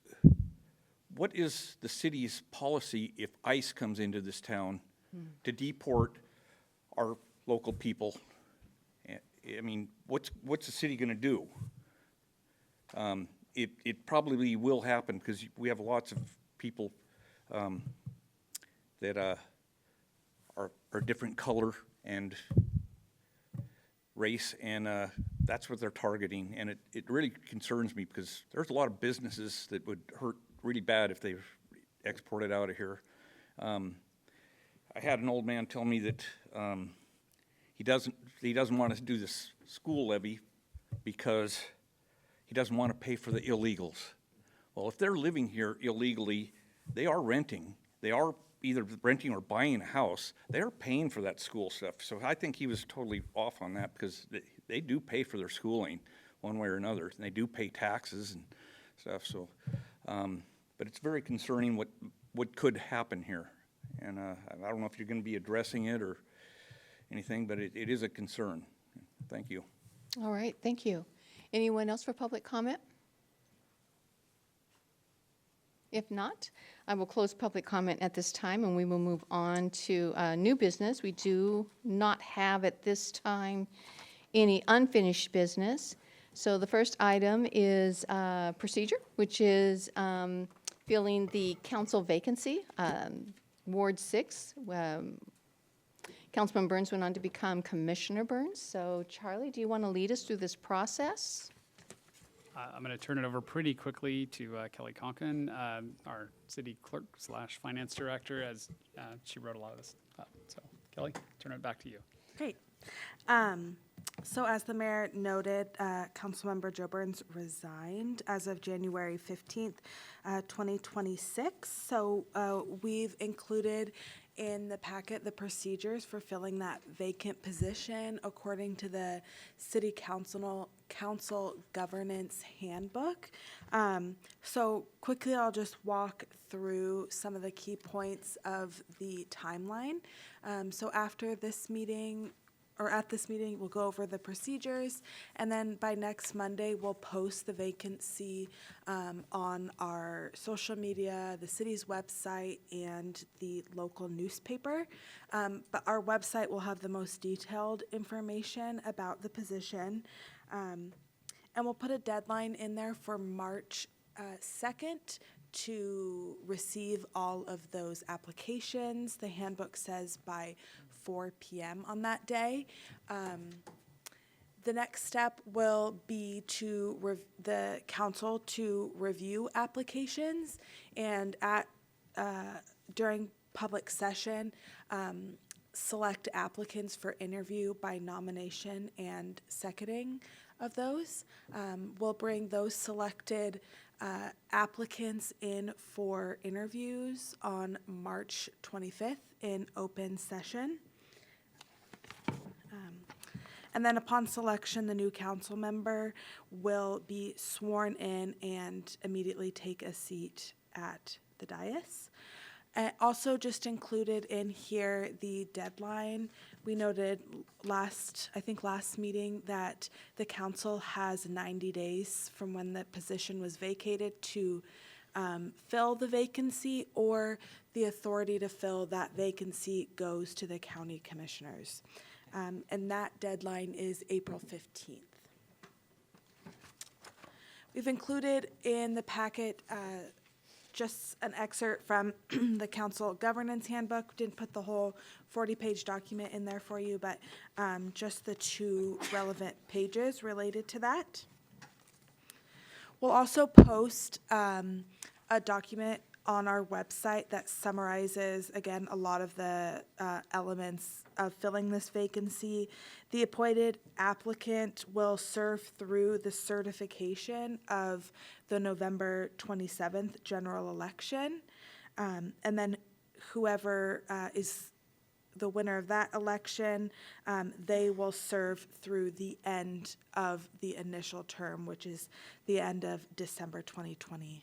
[SPEAKER 13] what is the city's policy if ICE comes into this town to deport our local people? I mean, what's the city going to do? It probably will happen because we have lots of people that are different color and race, and that's what they're targeting. And it really concerns me because there's a lot of businesses that would hurt really bad if they exported out of here. I had an old man tell me that he doesn't want to do this school levy because he doesn't want to pay for the illegals. Well, if they're living here illegally, they are renting. They are either renting or buying a house. They are paying for that school stuff. So I think he was totally off on that because they do pay for their schooling one way or another. And they do pay taxes and stuff. So, but it's very concerning what could happen here. And I don't know if you're going to be addressing it or anything, but it is a concern. Thank you.
[SPEAKER 1] All right, thank you. Anyone else for public comment? If not, I will close public comment at this time, and we will move on to new business. We do not have at this time any unfinished business. So the first item is procedure, which is filling the council vacancy, Ward 6. Councilman Burns went on to become Commissioner Burns. So Charlie, do you want to lead us through this process?
[SPEAKER 5] I'm going to turn it over pretty quickly to Kelly Conklin, our city clerk / finance director, as she wrote a lot of this up. So Kelly, turn it back to you.
[SPEAKER 6] Great. So as the mayor noted, Councilmember Joe Burns resigned as of January 15th, 2026. So we've included in the packet the procedures for filling that vacant position according to the City Council Governance Handbook. So quickly, I'll just walk through some of the key points of the timeline. So after this meeting, or at this meeting, we'll go over the procedures, and then by next Monday, we'll post the vacancy on our social media, the city's website, and the local newspaper. But our website will have the most detailed information about the position. And we'll put a deadline in there for March 2nd to receive all of those applications. The handbook says by 4 p.m. on that day. The next step will be to the council to review applications, and during public session, select applicants for interview by nomination and seconding of those. We'll bring those selected applicants in for interviews on March 25th in open session. And then upon selection, the new council member will be sworn in and immediately take a seat at the dais. Also just included in here the deadline. We noted last meeting that the council has 90 days from when the position was vacated to fill the vacancy, or the authority to fill that vacancy goes to the county commissioners. And that deadline is April 15th. We've included in the packet just an excerpt from the council governance handbook. Didn't put the whole 40-page document in there for you, but just the 2 relevant pages related to that. We'll also post a document on our website that summarizes, again, a lot of the elements of filling this vacancy. The appointed applicant will serve through the certification of the November 27th general election. And then whoever is the winner of that election, they will serve through the end of the initial term, which is the end of December 2029.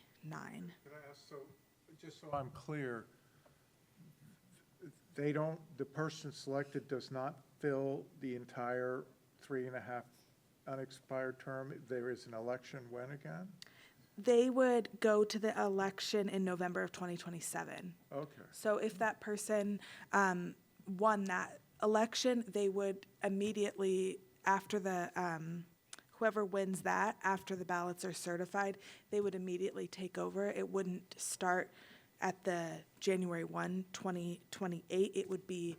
[SPEAKER 2] Could I ask, so, just so I'm clear, the person selected does not fill the entire 3.5 unexpired term? There is an election when again?
[SPEAKER 6] They would go to the election in November of 2027.
[SPEAKER 2] Okay.
[SPEAKER 6] So if that person won that election, they would immediately, after the, whoever wins that, after the ballots are certified, they would immediately take over. It wouldn't start at the January 1, 2028. It would be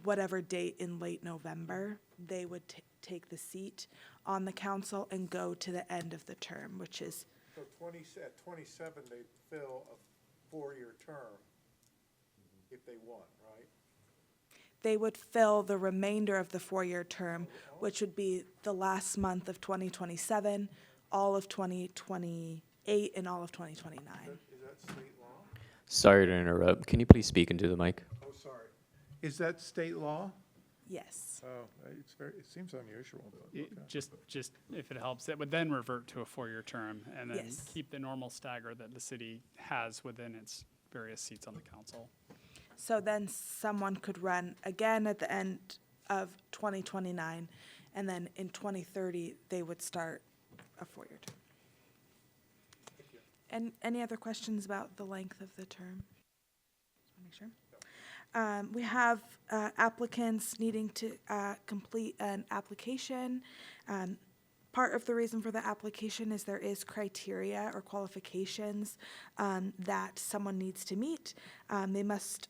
[SPEAKER 6] whatever date in late November. They would take the seat on the council and go to the end of the term, which is...
[SPEAKER 2] So at 27, they fill a 4-year term if they won, right?
[SPEAKER 6] They would fill the remainder of the 4-year term, which would be the last month of 2027, all of 2028, and all of 2029.
[SPEAKER 2] Is that state law?
[SPEAKER 14] Sorry to interrupt. Can you please speak into the mic?
[SPEAKER 2] Oh, sorry. Is that state law?
[SPEAKER 6] Yes.
[SPEAKER 2] Oh, it seems unusual, but okay.
[SPEAKER 5] Just if it helps, it would then revert to a 4-year term, and then
[SPEAKER 6] Yes.
[SPEAKER 5] keep the normal stagger that the city has within its various seats on the council.
[SPEAKER 6] So then someone could run again at the end of 2029, and then in 2030, they would start a 4-year term. And any other questions about the length of the term? Just wanna make sure. We have applicants needing to complete an application. Part of the reason for the application is there is criteria or qualifications that someone needs to meet. They must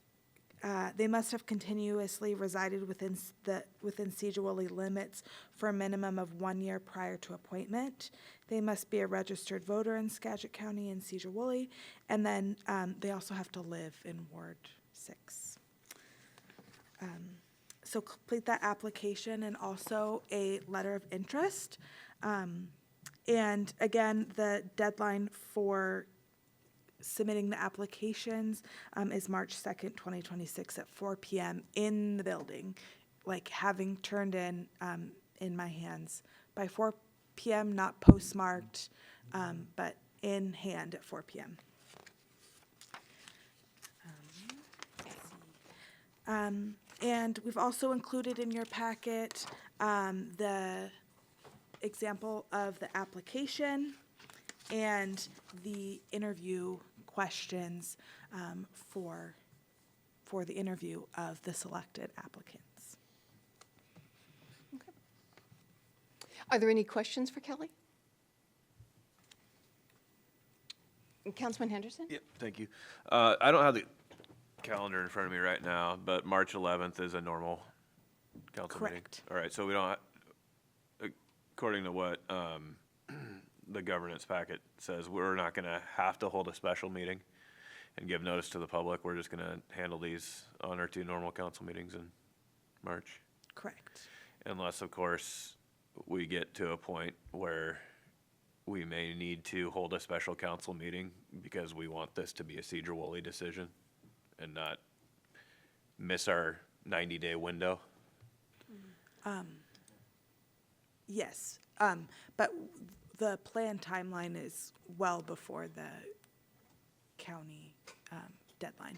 [SPEAKER 6] have continuously resided within Sedro-Woolley limits for a minimum of 1 year prior to appointment. They must be a registered voter in Skagit County and Sedro-Woolley, and then they also have to live in Ward 6. So complete that application and also a letter of interest. And again, the deadline for submitting the applications is March 2nd, 2026 at 4 p.m. in the building, like having turned in my hands by 4 p.m., not postmarked, but in hand at 4 p.m. And we've also included in your packet the example of the application and the interview questions for the interview of the selected applicants.
[SPEAKER 1] Are there any questions for Kelly? Councilman Henderson?
[SPEAKER 4] Yep, thank you. I don't have the calendar in front of me right now, but March 11th is a normal council meeting.
[SPEAKER 6] Correct.
[SPEAKER 4] All right, so we don't, according to what the governance packet says, we're not going to have to hold a special meeting and give notice to the public. We're just going to handle these on our 2 normal council meetings in March.
[SPEAKER 6] Correct.
[SPEAKER 4] Unless, of course, we get to a point where we may need to hold a special council meeting because we want this to be a Sedro-Woolley decision and not miss our 90-day window.
[SPEAKER 6] Yes, but the planned timeline is well before the county deadline.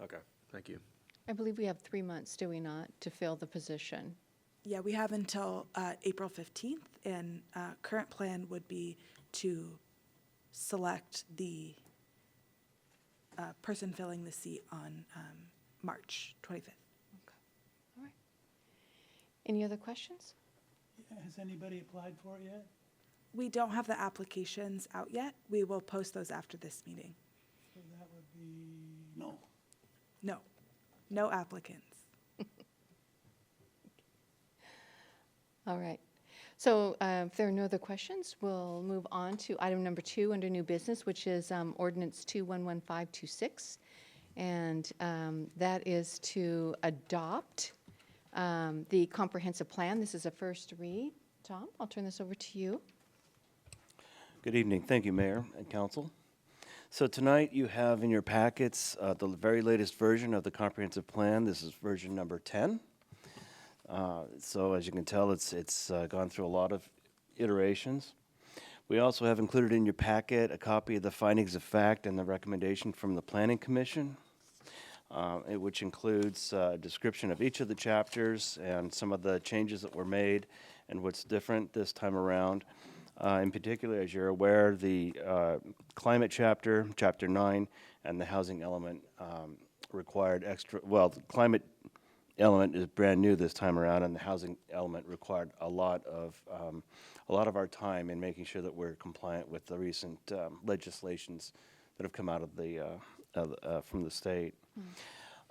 [SPEAKER 4] Okay, thank you.
[SPEAKER 1] I believe we have 3 months, do we not, to fill the position?
[SPEAKER 6] Yeah, we have until April 15th, and current plan would be to select the person filling the seat on March 25th.
[SPEAKER 1] All right. Any other questions?
[SPEAKER 10] Has anybody applied for it yet?
[SPEAKER 6] We don't have the applications out yet. We will post those after this meeting.
[SPEAKER 10] So that would be, no.
[SPEAKER 6] No, no applicants.
[SPEAKER 1] All right. So if there are no other questions, we'll move on to item number 2 under new business, which is ordinance 211526. And that is to adopt the comprehensive plan. This is a first read. Tom, I'll turn this over to you.
[SPEAKER 15] Good evening. Thank you, Mayor and Council. So tonight you have in your packets the very latest version of the comprehensive plan. This is version number 10. So as you can tell, it's gone through a lot of iterations. We also have included in your packet a copy of the findings of fact and the recommendation from the Planning Commission, which includes a description of each of the chapters and some of the changes that were made and what's different this time around. In particular, as you're aware, the climate chapter, chapter 9, and the housing element required extra, well, the climate element is brand new this time around, and the housing element required a lot of our time in making sure that we're compliant with the recent legislations that have come out of the from the state.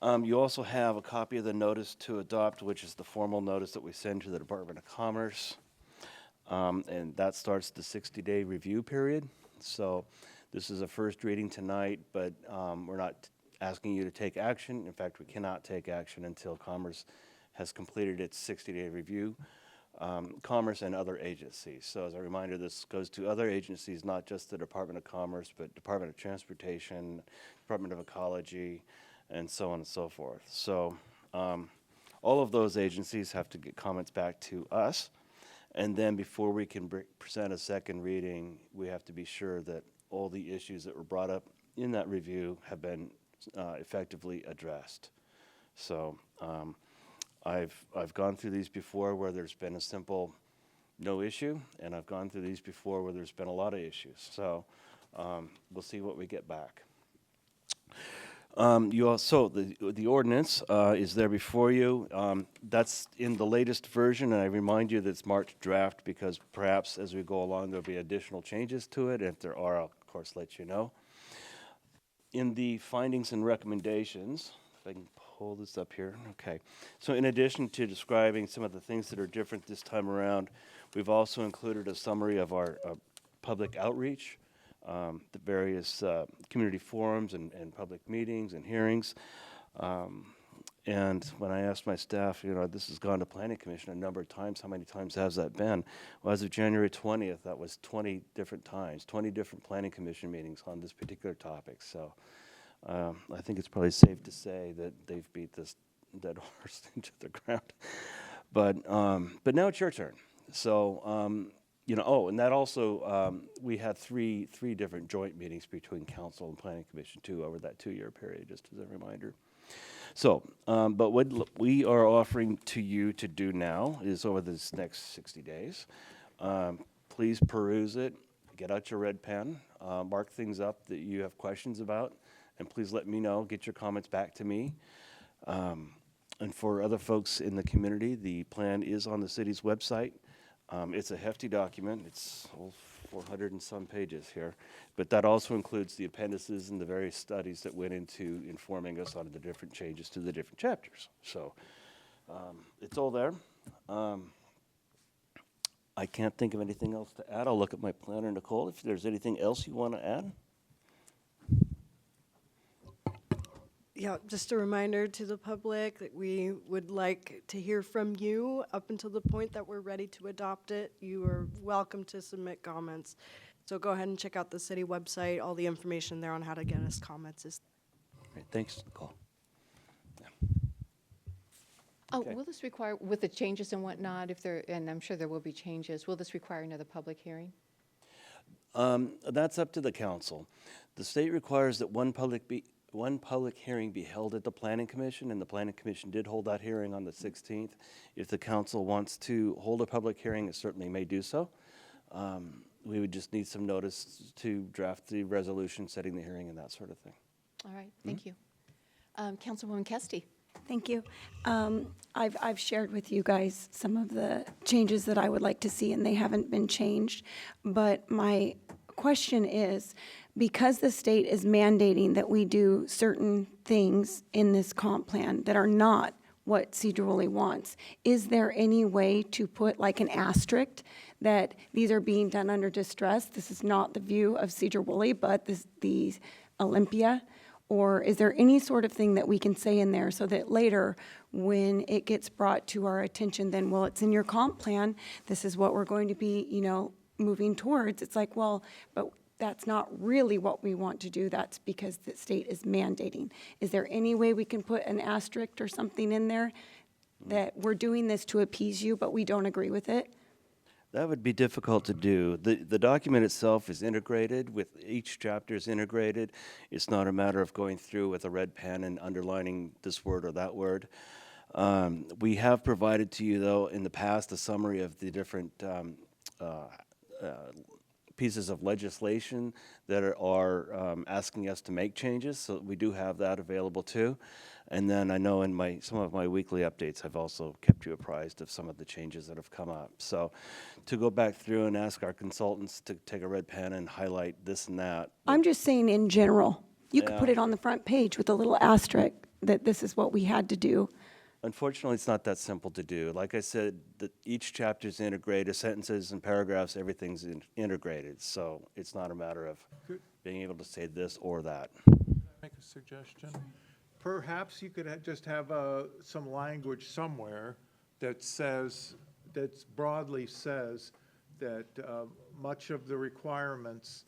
[SPEAKER 15] You also have a copy of the notice to adopt, which is the formal notice that we send to the Department of Commerce, and that starts the 60-day review period. So this is a first reading tonight, but we're not asking you to take action. In fact, we cannot take action until Commerce has completed its 60-day review, Commerce and other agencies. So as a reminder, this goes to other agencies, not just the Department of Commerce, but Department of Transportation, Department of Ecology, and so on and so forth. So all of those agencies have to get comments back to us, and then before we can present a second reading, we have to be sure that all the issues that were brought up in that review have been effectively addressed. So I've gone through these before where there's been a simple no issue, and I've gone through these before where there's been a lot of issues. So We'll see what we get back. You also, the ordinance is there before you. That's in the latest version, and I remind you that it's marked draft because perhaps as we go along, there'll be additional changes to it. If there are, I'll of course let you know. In the findings and recommendations, if I can pull this up here, okay. So in addition to describing some of the things that are different this time around, we've also included a summary of our public outreach, the various community forums and public meetings and hearings. And when I asked my staff, you know, this has gone to Planning Commission a number of times, how many times has that been? Well, as of January 20th, that was 20 different times, 20 different Planning Commission meetings on this particular topic. So I think it's probably safe to say that they've beat this dead horse into the ground. But now it's your turn. So, you know, oh, and that also, we had three different joint meetings between council and planning commission too over that 2-year period, just as a reminder. So, but what we are offering to you to do now is over this next 60 days, please peruse it, get out your red pen, mark things up that you have questions about, and please let me know, get your comments back to me. And for other folks in the community, the plan is on the city's website. It's a hefty document. It's 400 and some pages here, but that also includes the appendices and the various studies that went into informing us on the different changes to the different chapters. So it's all there. I can't think of anything else to add. I'll look at my planner, Nicole, if there's anything else you want to add.
[SPEAKER 16] Yeah, just a reminder to the public that we would like to hear from you up until the point that we're ready to adopt it. You are welcome to submit comments. So go ahead and check out the city website. All the information there on how to get us comments is.
[SPEAKER 15] Great, thanks, Nicole.
[SPEAKER 1] Oh,
[SPEAKER 15] Okay.
[SPEAKER 1] will this require, with the changes and whatnot, if there, and I'm sure there will be changes, will this require another public hearing?
[SPEAKER 15] That's up to the council. The state requires that one public hearing be held at the Planning Commission, and the Planning Commission did hold that hearing on the 16th. If the council wants to hold a public hearing, it certainly may do so. We would just need some notice to draft the resolution setting the hearing and that sort of thing.
[SPEAKER 1] All right, thank you. Councilwoman Kesty.
[SPEAKER 3] Thank you. I've shared with you guys some of the changes that I would like to see, and they haven't been changed. But my question is, because the state is mandating that we do certain things in this comp plan that are not what Sedro-Woolley wants, is there any way to put like an asterisk that these are being done under distress? This is not the view of Sedro-Woolley, but the Olympia. Or is there any sort of thing that we can say in there so that later when it gets brought to our attention, then, well, it's in your comp plan, this is what we're going to be, you know, moving towards. It's like, well, but that's not really what we want to do. That's because the state is mandating. Is there any way we can put an asterisk or something in there that we're doing this to appease you, but we don't agree with it?
[SPEAKER 15] That would be difficult to do. The document itself is integrated, with each chapter is integrated. It's not a matter of going through with a red pen and underlining this word or that word. We have provided to you, though, in the past, a summary of the different pieces of legislation that are asking us to make changes, so we do have that available too. And then I know in some of my weekly updates, I've also kept you apprised of some of the changes that have come up. So to go back through and ask our consultants to take a red pen and highlight this and that.
[SPEAKER 3] I'm just saying in general. You could
[SPEAKER 15] Yeah.
[SPEAKER 3] put it on the front page with a little asterisk that this is what we had to do.
[SPEAKER 15] Unfortunately, it's not that simple to do. Like I said, each chapter is integrated, sentences and paragraphs, everything's integrated. So it's not a matter of being able to say this or that.
[SPEAKER 2] Make a suggestion? Perhaps you could just have some language somewhere that says, that broadly says that much of the requirements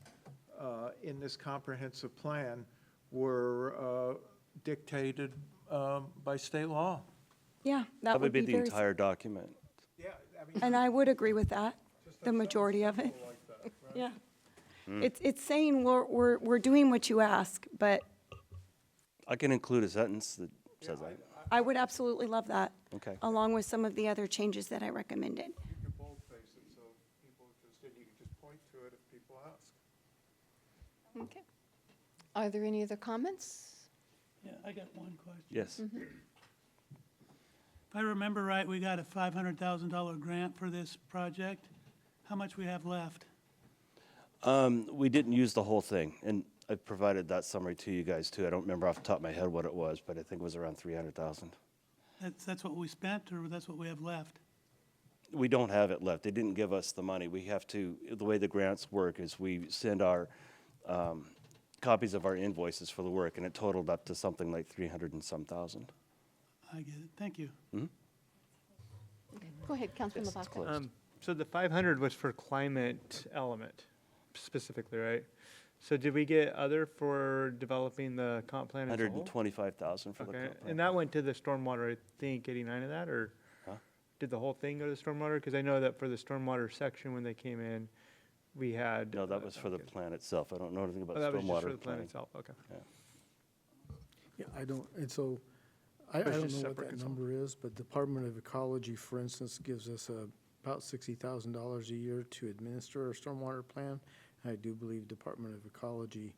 [SPEAKER 2] in this comprehensive plan were dictated by state law.
[SPEAKER 3] Yeah, that would be
[SPEAKER 15] the
[SPEAKER 3] very.
[SPEAKER 15] entire document.
[SPEAKER 2] Yeah, I mean.
[SPEAKER 3] And I would agree with that, the majority of it. Yeah. It's saying we're doing what you ask, but
[SPEAKER 15] I can include a sentence that says that.
[SPEAKER 3] I would absolutely love that.
[SPEAKER 15] Okay.
[SPEAKER 3] Along with some of the other changes that I recommended.
[SPEAKER 2] You can boldface it so people just, and you can just point to it if people ask.
[SPEAKER 1] Okay. Are there any other comments?
[SPEAKER 10] Yeah, I got one question.
[SPEAKER 15] Yes.
[SPEAKER 10] If I remember right, we got a $500,000 grant for this project. How much we have left?
[SPEAKER 15] We didn't use the whole thing, and I provided that summary to you guys too. I don't remember off the top of my head what it was, but I think it was around 300,000.
[SPEAKER 10] That's what we spent, or that's what we have left?
[SPEAKER 15] We don't have it left. They didn't give us the money. We have to, the way the grants work is we send our copies of our invoices for the work, and it totaled up to something like 300 and some thousand.
[SPEAKER 10] I get it. Thank you.
[SPEAKER 1] Go ahead, Councilman
[SPEAKER 15] Yes, it's
[SPEAKER 1] LaVaca.
[SPEAKER 15] closed.
[SPEAKER 8] So the 500 was for climate element specifically, right? So did we get other for developing the comp plan as a whole?
[SPEAKER 15] 125,000 for the
[SPEAKER 8] Okay,
[SPEAKER 15] comp plan.
[SPEAKER 8] and that went to the stormwater, I think, 89 of that, or
[SPEAKER 15] Huh?
[SPEAKER 8] did the whole thing go to stormwater? Because I know that for the stormwater section, when they came in, we had.
[SPEAKER 15] No, that was for the plan itself. I don't know anything about
[SPEAKER 8] Oh, that was just for
[SPEAKER 15] stormwater
[SPEAKER 8] the plan
[SPEAKER 15] planning.
[SPEAKER 8] itself, okay.
[SPEAKER 7] Yeah, I don't, and so, I
[SPEAKER 8] It's
[SPEAKER 7] don't
[SPEAKER 8] just
[SPEAKER 7] know what
[SPEAKER 8] separate
[SPEAKER 7] that
[SPEAKER 8] consult.
[SPEAKER 7] number is, but Department of Ecology, for instance, gives us about $60,000 a year to administer our stormwater plan. And I do believe Department of Ecology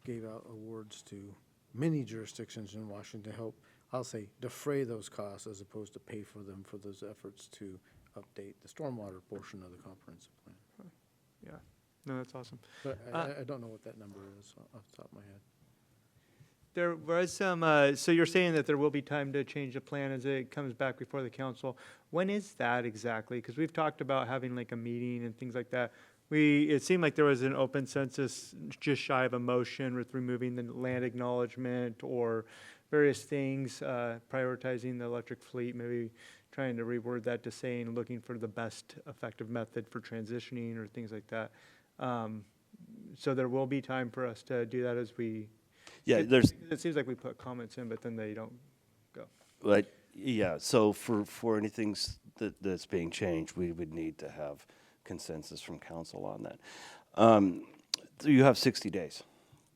[SPEAKER 7] gave out awards to many jurisdictions in Washington to help, I'll say, defray those costs as opposed to pay for them for those efforts to update the stormwater portion of the comprehensive plan.
[SPEAKER 8] Yeah, no, that's awesome.
[SPEAKER 7] But I don't know what that number is off the top of my head.
[SPEAKER 8] There was some, so you're saying that there will be time to change the plan as it comes back before the council. When is that exactly? Because we've talked about having like a meeting and things like that. It seemed like there was an open census just shy of a motion with removing the land acknowledgement or various things, prioritizing the electric fleet, maybe trying to reword that to saying, looking for the best effective method for transitioning or things like that. So there will be time for us to do that as we.
[SPEAKER 15] Yeah,
[SPEAKER 8] It seems like we put comments in, but then they don't go.
[SPEAKER 15] But, yeah, so for anything that's being changed, we would need to have consensus from council on that. So you have 60 days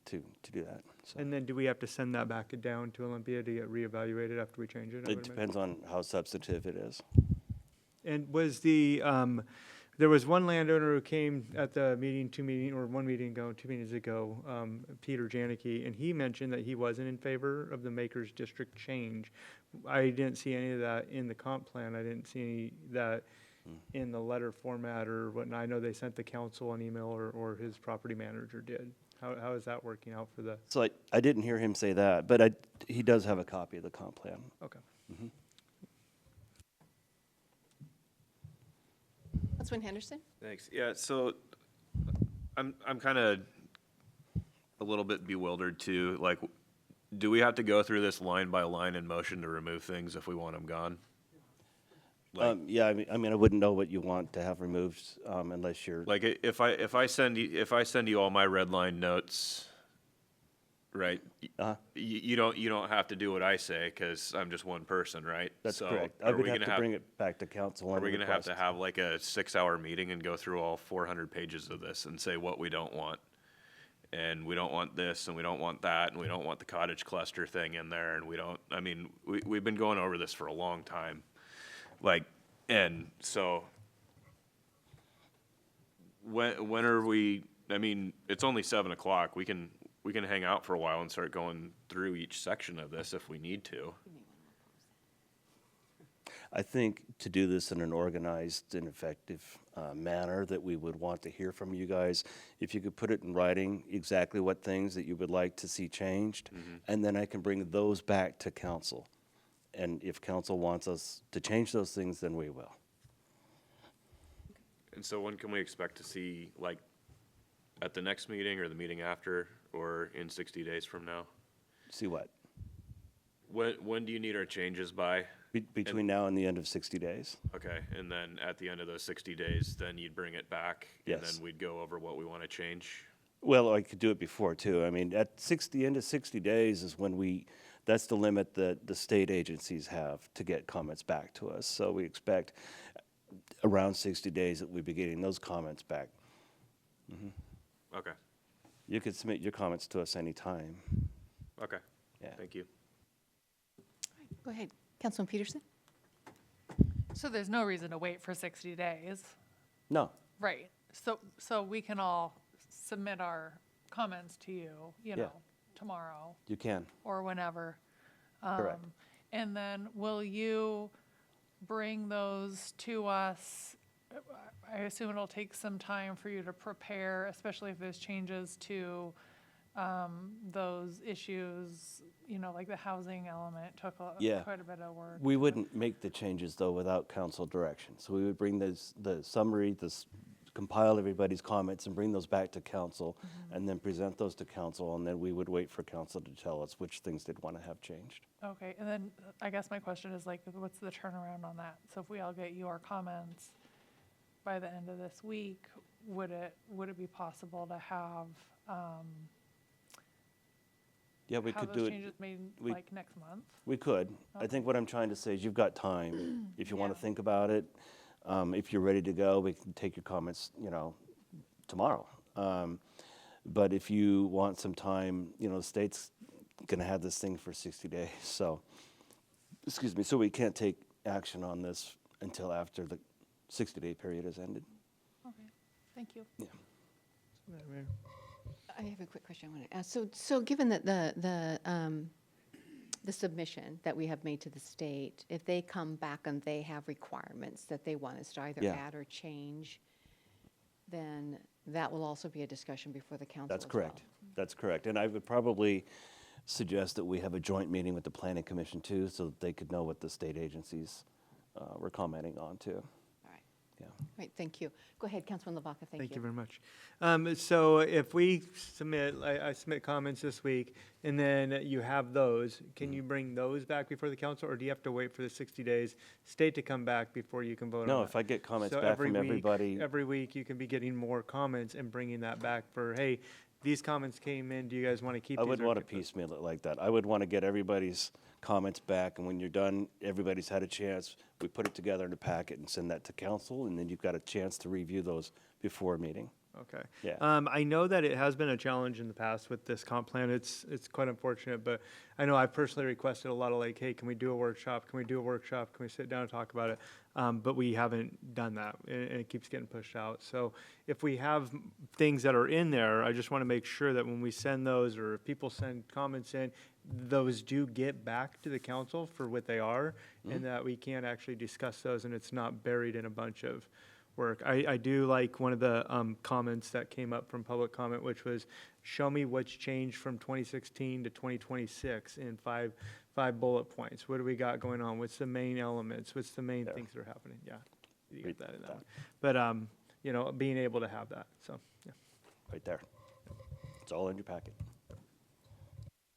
[SPEAKER 15] to do that. So
[SPEAKER 8] And then do we have to send that back down to Olympia to get reevaluated after we change it? I would
[SPEAKER 15] it
[SPEAKER 8] imagine?
[SPEAKER 15] depends on how substantive it is.
[SPEAKER 8] And was there was one landowner who came at the meeting, two meetings ago, Peter Janicki, and he mentioned that he wasn't in favor of the Makers District change. I didn't see any of that in the comp plan. I didn't see any that in the letter format or whatnot. I know they sent the council an email or his property manager did. How is that working out for the?
[SPEAKER 15] So I didn't hear him say that, but he does have a copy of the comp plan.
[SPEAKER 8] Okay.
[SPEAKER 1] Councilman Henderson?
[SPEAKER 4] Thanks. Yeah, so I'm kind of a little bit bewildered too. Like, do we have to go through this line by line in motion to remove things if we want them gone?
[SPEAKER 15] Yeah, I mean, I wouldn't know what you want to have removed unless you're.
[SPEAKER 4] Like, if I send you all my red line notes, right? You don't have to do what I say because I'm just one person, right?
[SPEAKER 15] That's
[SPEAKER 4] So
[SPEAKER 15] correct. I
[SPEAKER 4] are
[SPEAKER 15] would
[SPEAKER 4] we
[SPEAKER 15] have
[SPEAKER 4] gonna
[SPEAKER 15] to bring it back to council.
[SPEAKER 4] Are
[SPEAKER 15] on
[SPEAKER 4] we going to have
[SPEAKER 15] request.
[SPEAKER 4] to have like a 6-hour meeting and go through all 400 pages of this and say what we don't want? And we don't want this, and we don't want that, and we don't want the cottage cluster thing in there, and we've been going over this for a long time. Like, and so when are we, it's only 7 o'clock. We can hang out for a while and start going through each section of this if we need to.
[SPEAKER 15] I think to do this in an organized and effective manner, that we would want to hear from you guys. If you could put it in writing, exactly what things that you would like to see changed, and then I can bring those back to council. And if council wants us to change those things, then we will.
[SPEAKER 4] And so when can we expect to see, like, at the next meeting or the meeting after or in 60 days from now?
[SPEAKER 15] See what?
[SPEAKER 4] When do you need our changes by?
[SPEAKER 15] Between now and the end of 60 days.
[SPEAKER 4] Okay, and then at the end of those 60 days, then you'd bring it back?
[SPEAKER 15] Yes.
[SPEAKER 4] And then we'd go over what we want to change?
[SPEAKER 15] Well, I could do it before too. I mean, at end of 60 days is when that's the limit that the state agencies have to get comments back to us. So we expect around 60 days that we'd be getting those comments back.
[SPEAKER 4] Okay,
[SPEAKER 15] You could submit your comments to us anytime.
[SPEAKER 4] okay.
[SPEAKER 15] Yeah.
[SPEAKER 4] Thank you.
[SPEAKER 1] Go ahead, Councilman Peterson?
[SPEAKER 11] So there's no reason to wait for 60 days.
[SPEAKER 15] No.
[SPEAKER 11] Right. So we can all submit our comments to you, you
[SPEAKER 15] Yeah.
[SPEAKER 11] know, tomorrow
[SPEAKER 15] You can.
[SPEAKER 11] or whenever.
[SPEAKER 15] Correct.
[SPEAKER 11] And then will you bring those to us? I assume it'll take some time for you to prepare, especially if there's changes to those issues, you know, like the housing element took
[SPEAKER 15] Yeah.
[SPEAKER 11] quite a bit of work.
[SPEAKER 15] We wouldn't make the changes, though, without council direction. So we would bring the summary, compile everybody's comments and bring those back to council, and then present those to council, and then we would wait for council to tell us which things they'd want to have changed.
[SPEAKER 11] Okay, and then I guess my question is like, what's the turnaround on that? So if we all get your comments by the end of this week, would it be possible to have,
[SPEAKER 15] Yeah, we
[SPEAKER 11] have
[SPEAKER 15] could
[SPEAKER 11] those
[SPEAKER 15] do it.
[SPEAKER 11] changes made
[SPEAKER 15] we-
[SPEAKER 11] like next month?
[SPEAKER 15] We could. I think what I'm trying to say is you've got time. If you want to
[SPEAKER 11] Yeah.
[SPEAKER 15] think about it, if you're ready to go, we can take your comments, tomorrow. But if you want some time, the state's going to have this thing for 60 days. So, excuse me, so we can't take action on this until after the 60-day period has ended.
[SPEAKER 11] Okay, thank you.
[SPEAKER 15] Yeah.
[SPEAKER 8] Madam Mayor.
[SPEAKER 1] I have a quick question I want to ask. So given that the submission that we have made to the state, if they come back and they have requirements that they want us to either
[SPEAKER 15] Yeah.
[SPEAKER 1] add or change, then that will also be a discussion before the council
[SPEAKER 15] That's
[SPEAKER 1] as
[SPEAKER 15] correct.
[SPEAKER 1] well.
[SPEAKER 15] That's correct. And I would probably suggest that we have a joint meeting with the planning commission too, so that they could know what the state agencies were commenting on too.
[SPEAKER 1] All right.
[SPEAKER 15] Yeah.
[SPEAKER 1] Right, thank you. Go ahead, Councilman Lavaca, thank you.
[SPEAKER 8] Thank you very much. So if we submit, I submit comments this week, and then you have those, can you bring those back before the council, or do you have to wait for the 60 days state to come back before you can vote on it?
[SPEAKER 15] No, if I get comments
[SPEAKER 8] So
[SPEAKER 15] back
[SPEAKER 8] every
[SPEAKER 15] from
[SPEAKER 8] week-
[SPEAKER 15] everybody,
[SPEAKER 8] Every week, you can be getting more comments and bringing that back for, hey, these comments came in, do you guys want to keep
[SPEAKER 15] I
[SPEAKER 8] these?
[SPEAKER 15] would
[SPEAKER 8] or
[SPEAKER 15] want to
[SPEAKER 8] keep those?
[SPEAKER 15] piecemeal it like that. I would want to get everybody's comments back, and when you're done, everybody's had a chance, we put it together in a packet and send that to council, and then you've got a chance to review those before a meeting.
[SPEAKER 8] Okay.
[SPEAKER 15] Yeah.
[SPEAKER 8] I know that it has been a challenge in the past with this comp plan. It's quite unfortunate, but I know I personally requested a lot of like, hey, can we do a workshop? Can we do a workshop? Can we sit down and talk about it? But we haven't done that, and it keeps getting pushed out. So if we have things that are in there, I just want to make sure that when we send those, or if people send comments in, those do get back to the council for what they are, and that we can actually discuss those, and it's not buried in a bunch of work. I do like one of the comments that came up from public comment, which was, show me what's changed from 2016 to 2026 in five bullet points. What do we got going on? What's the main elements? What's the main things that are happening? Yeah, you get that in that one. But, being able to have that, so, yeah.
[SPEAKER 15] Right there. It's all in your packet.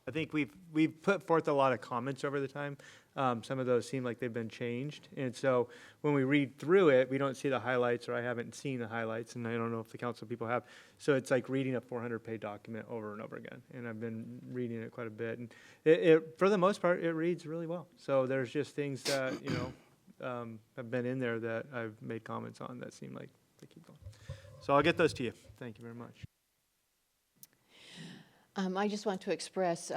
[SPEAKER 8] I think we've put forth a lot of comments over the time. Some of those seem like they've been changed. And so when we read through it, we don't see the highlights, or I haven't seen the highlights, and I don't know if the council people have. So it's like reading a 400-page document over and over again. And I've been reading it quite a bit. And for the most part, it reads really well. So there's just things that, have been in there that I've made comments on that seem like they keep going. So I'll get those to you. Thank you very much.
[SPEAKER 1] I just want to express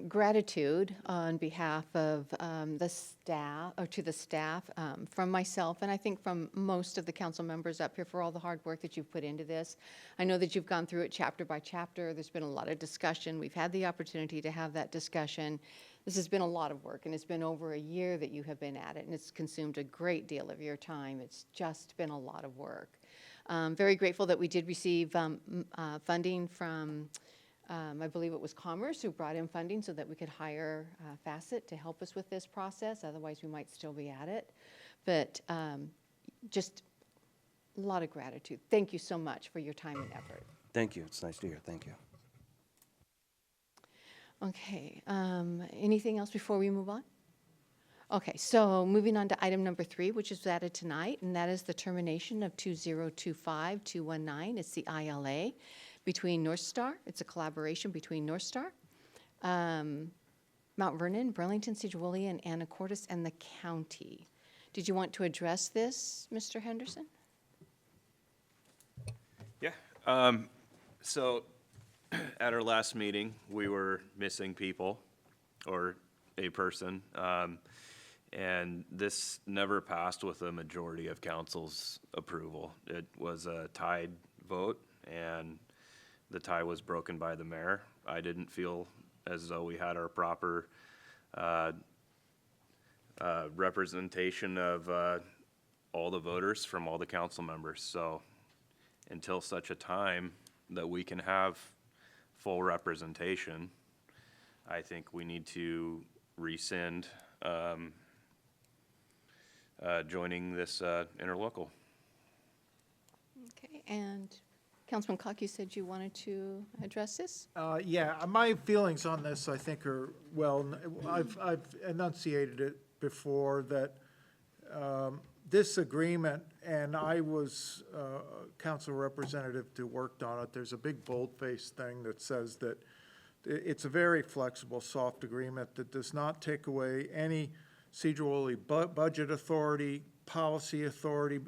[SPEAKER 1] gratitude on behalf of the staff, or to the staff, from myself, and I think from most of the council members up here, for all the hard work that you've put into this. I know that you've gone through it chapter by chapter. There's been a lot of discussion. We've had the opportunity to have that discussion. This has been a lot of work, and it's been over a year that you have been at it, and it's consumed a great deal of your time. It's just been a lot of work. Very grateful that we did receive funding from I believe it was Commerce who brought in funding so that we could hire Facet to help us with this process. Otherwise, we might still be at it. But just a lot of gratitude. Thank you so much for your time and effort.
[SPEAKER 15] Thank you. It's nice to hear. Thank you.
[SPEAKER 1] Okay. Anything else before we move on? Okay, so moving on to item number 3, which is added tonight, and that is the termination of 2025-219. It's the ILA between North Star. It's a collaboration between North Star, Mount Vernon, Burlington, Sedro-Woolley, and Anacortes, and the county. Did you want to address this, Mr. Henderson?
[SPEAKER 4] Yeah. So at our last meeting, we were missing people, or a person. And this never passed with a majority of council's approval. It was a tied vote, and the tie was broken by the mayor. I didn't feel as though we had our proper representation of all the voters from all the council members. So until such a time that we can have full representation, I think we need to rescind joining this interlocal.
[SPEAKER 1] Okay, and Councilman Cock, you said you wanted to address this?
[SPEAKER 2] Yeah, my feelings on this, I think, are, well, I've enunciated it before, that this agreement, and I was council representative who worked on it, there's a big bold-faced thing that says that it's a very flexible, soft agreement that does not take away any Sedro-Woolley budget authority, policy authority,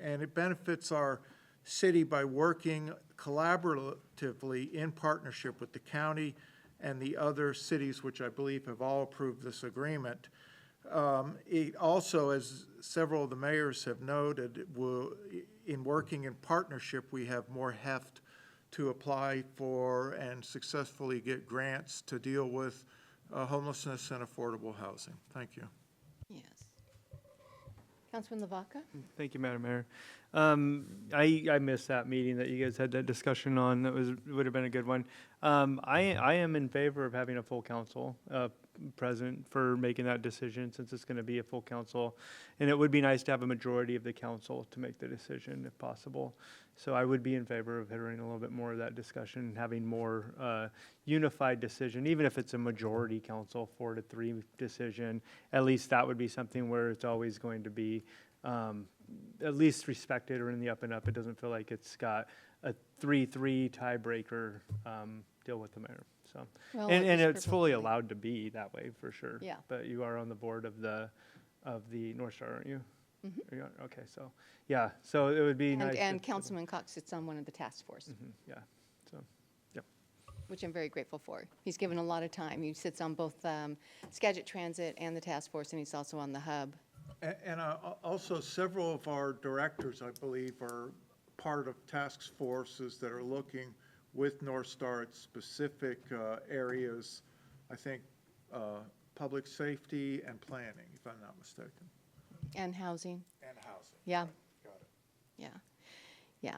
[SPEAKER 2] and it benefits our city by working collaboratively in partnership with the county and the other cities, which I believe have all approved this agreement. It also, as several of the mayors have noted, in working in partnership, we have more heft to apply for and successfully get grants to deal with homelessness and affordable housing. Thank you.
[SPEAKER 1] Yes. Councilman Lavaca?
[SPEAKER 8] Thank you, Madam Mayor. I missed that meeting that you guys had that discussion on. That would have been a good one. I am in favor of having a full council present for making that decision, since it's going to be a full council, and it would be nice to have a majority of the council to make the decision if possible. So I would be in favor of hearing a little bit more of that discussion and having more unified decision, even if it's a majority council 4-3 decision. At least that would be something where it's always going to be at least respected or in the up and up. It doesn't feel like it's got a 3-3 tiebreaker deal with the mayor. So,
[SPEAKER 1] Well,
[SPEAKER 8] and
[SPEAKER 1] it was
[SPEAKER 8] it's fully
[SPEAKER 1] purposely.
[SPEAKER 8] allowed to be that way for sure.
[SPEAKER 1] Yeah.
[SPEAKER 8] But you are on the board of the North Star, aren't you?
[SPEAKER 1] Mhm.
[SPEAKER 8] Are you okay, so yeah, so it would be nice.
[SPEAKER 1] And
[SPEAKER 8] if-
[SPEAKER 1] Councilman Cox sits on one of the task force,
[SPEAKER 8] Yeah. So, yep.
[SPEAKER 1] which I'm very grateful for. He's given a lot of time. He sits on both Skagit Transit and the task force, and he's also on the hub.
[SPEAKER 2] And also, several of our directors, I believe, are part of task forces that are looking with North Star at specific areas, I think, public safety and planning, if I'm not mistaken.
[SPEAKER 1] And housing.
[SPEAKER 2] And housing.
[SPEAKER 1] Yeah.
[SPEAKER 2] Got it.
[SPEAKER 1] Yeah.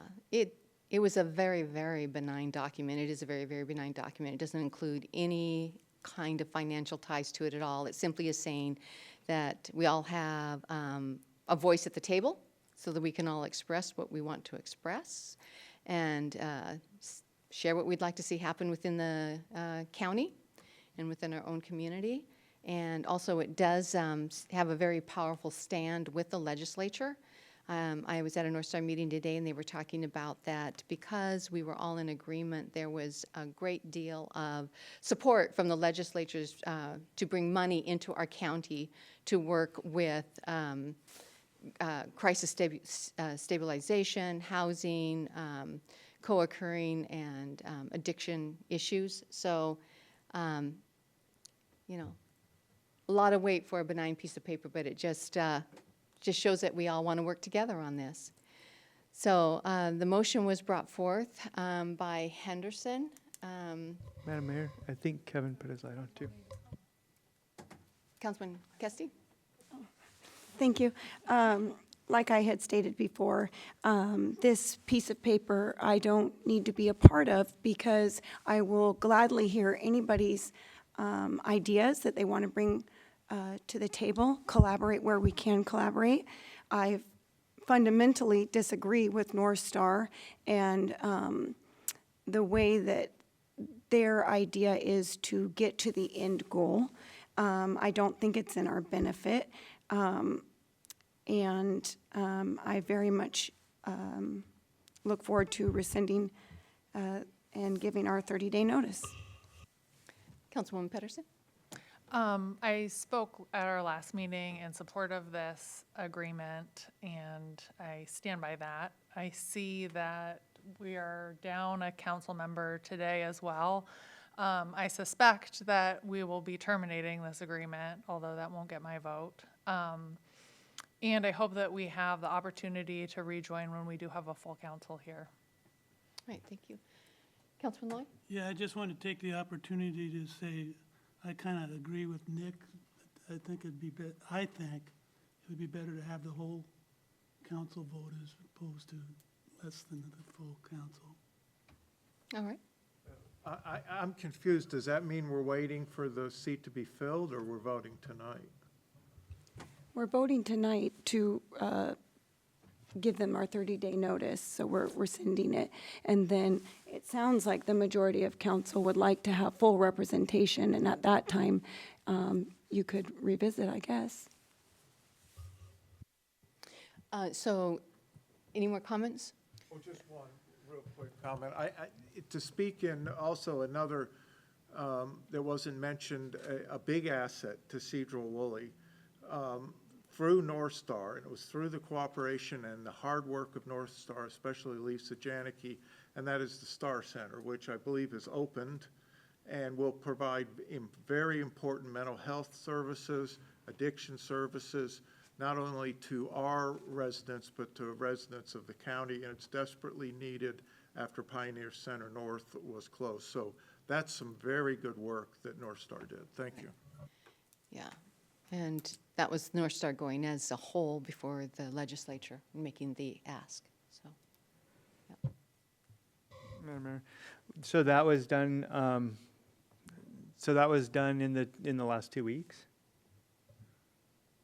[SPEAKER 1] It was a very, very benign document. It is a very, very benign document. It doesn't include any kind of financial ties to it at all. It simply is saying that we all have a voice at the table so that we can all express what we want to express and share what we'd like to see happen within the county and within our own community. And also it does have a very powerful stand with the legislature. I was at a North Star meeting today, and they were talking about that because we were all in agreement, there was a great deal of support from the legislatures to bring money into our county to work with crisis stabilization, housing, co-occurring, and addiction issues. So, you know, a lot of weight for a benign piece of paper, but it just shows that we all want to work together on this. So the motion was brought forth by Henderson.
[SPEAKER 8] Madam Mayor, I think Kevin put his light on too.
[SPEAKER 1] Councilman Kesty?
[SPEAKER 3] Thank you. Like I had stated before, this piece of paper I don't need to be a part of because I will gladly hear anybody's ideas that they want to bring to the table, collaborate where we can collaborate. I fundamentally disagree with North Star and the way that their idea is to get to the end goal. I don't think it's in our benefit. And I very much look forward to rescinding and giving our 30-day notice.
[SPEAKER 1] Councilwoman Pedersen?
[SPEAKER 11] I spoke at our last meeting in support of this agreement, and I stand by that. I see that we are down a council member today as well. I suspect that we will be terminating this agreement, although that won't get my vote. And I hope that we have the opportunity to rejoin when we do have a full council here.
[SPEAKER 1] All right, thank you. Councilman Lloyd?
[SPEAKER 10] Yeah, I just want to take the opportunity to say, I kind of agree with Nick. I think it'd be, I think it would be better to have the whole council vote as opposed to less than the full council.
[SPEAKER 1] All right.
[SPEAKER 2] I'm confused. Does that mean we're waiting for the seat to be filled, or we're voting tonight?
[SPEAKER 3] We're voting tonight to give them our 30-day notice, so we're sending it. And then it sounds like the majority of council would like to have full representation, and at that time, you could revisit, I guess.
[SPEAKER 1] So, any more comments?
[SPEAKER 2] Well, just one real quick comment. To speak in also another, that wasn't mentioned, a big asset to Sedro-Woolley through North Star, and it was through the cooperation and the hard work of North Star, especially Lisa Janicki, and that is the Star Center, which I believe is opened and will provide very important mental health services, addiction services, not only to our residents, but to residents of the county, and it's desperately needed after Pioneer Center North was closed. So that's some very good work that North Star did. Thank you.
[SPEAKER 1] Yeah, and that was North Star going as a whole before the legislature making the ask, so. Yeah.
[SPEAKER 8] Madam Mayor, so that was done, in the last 2 weeks?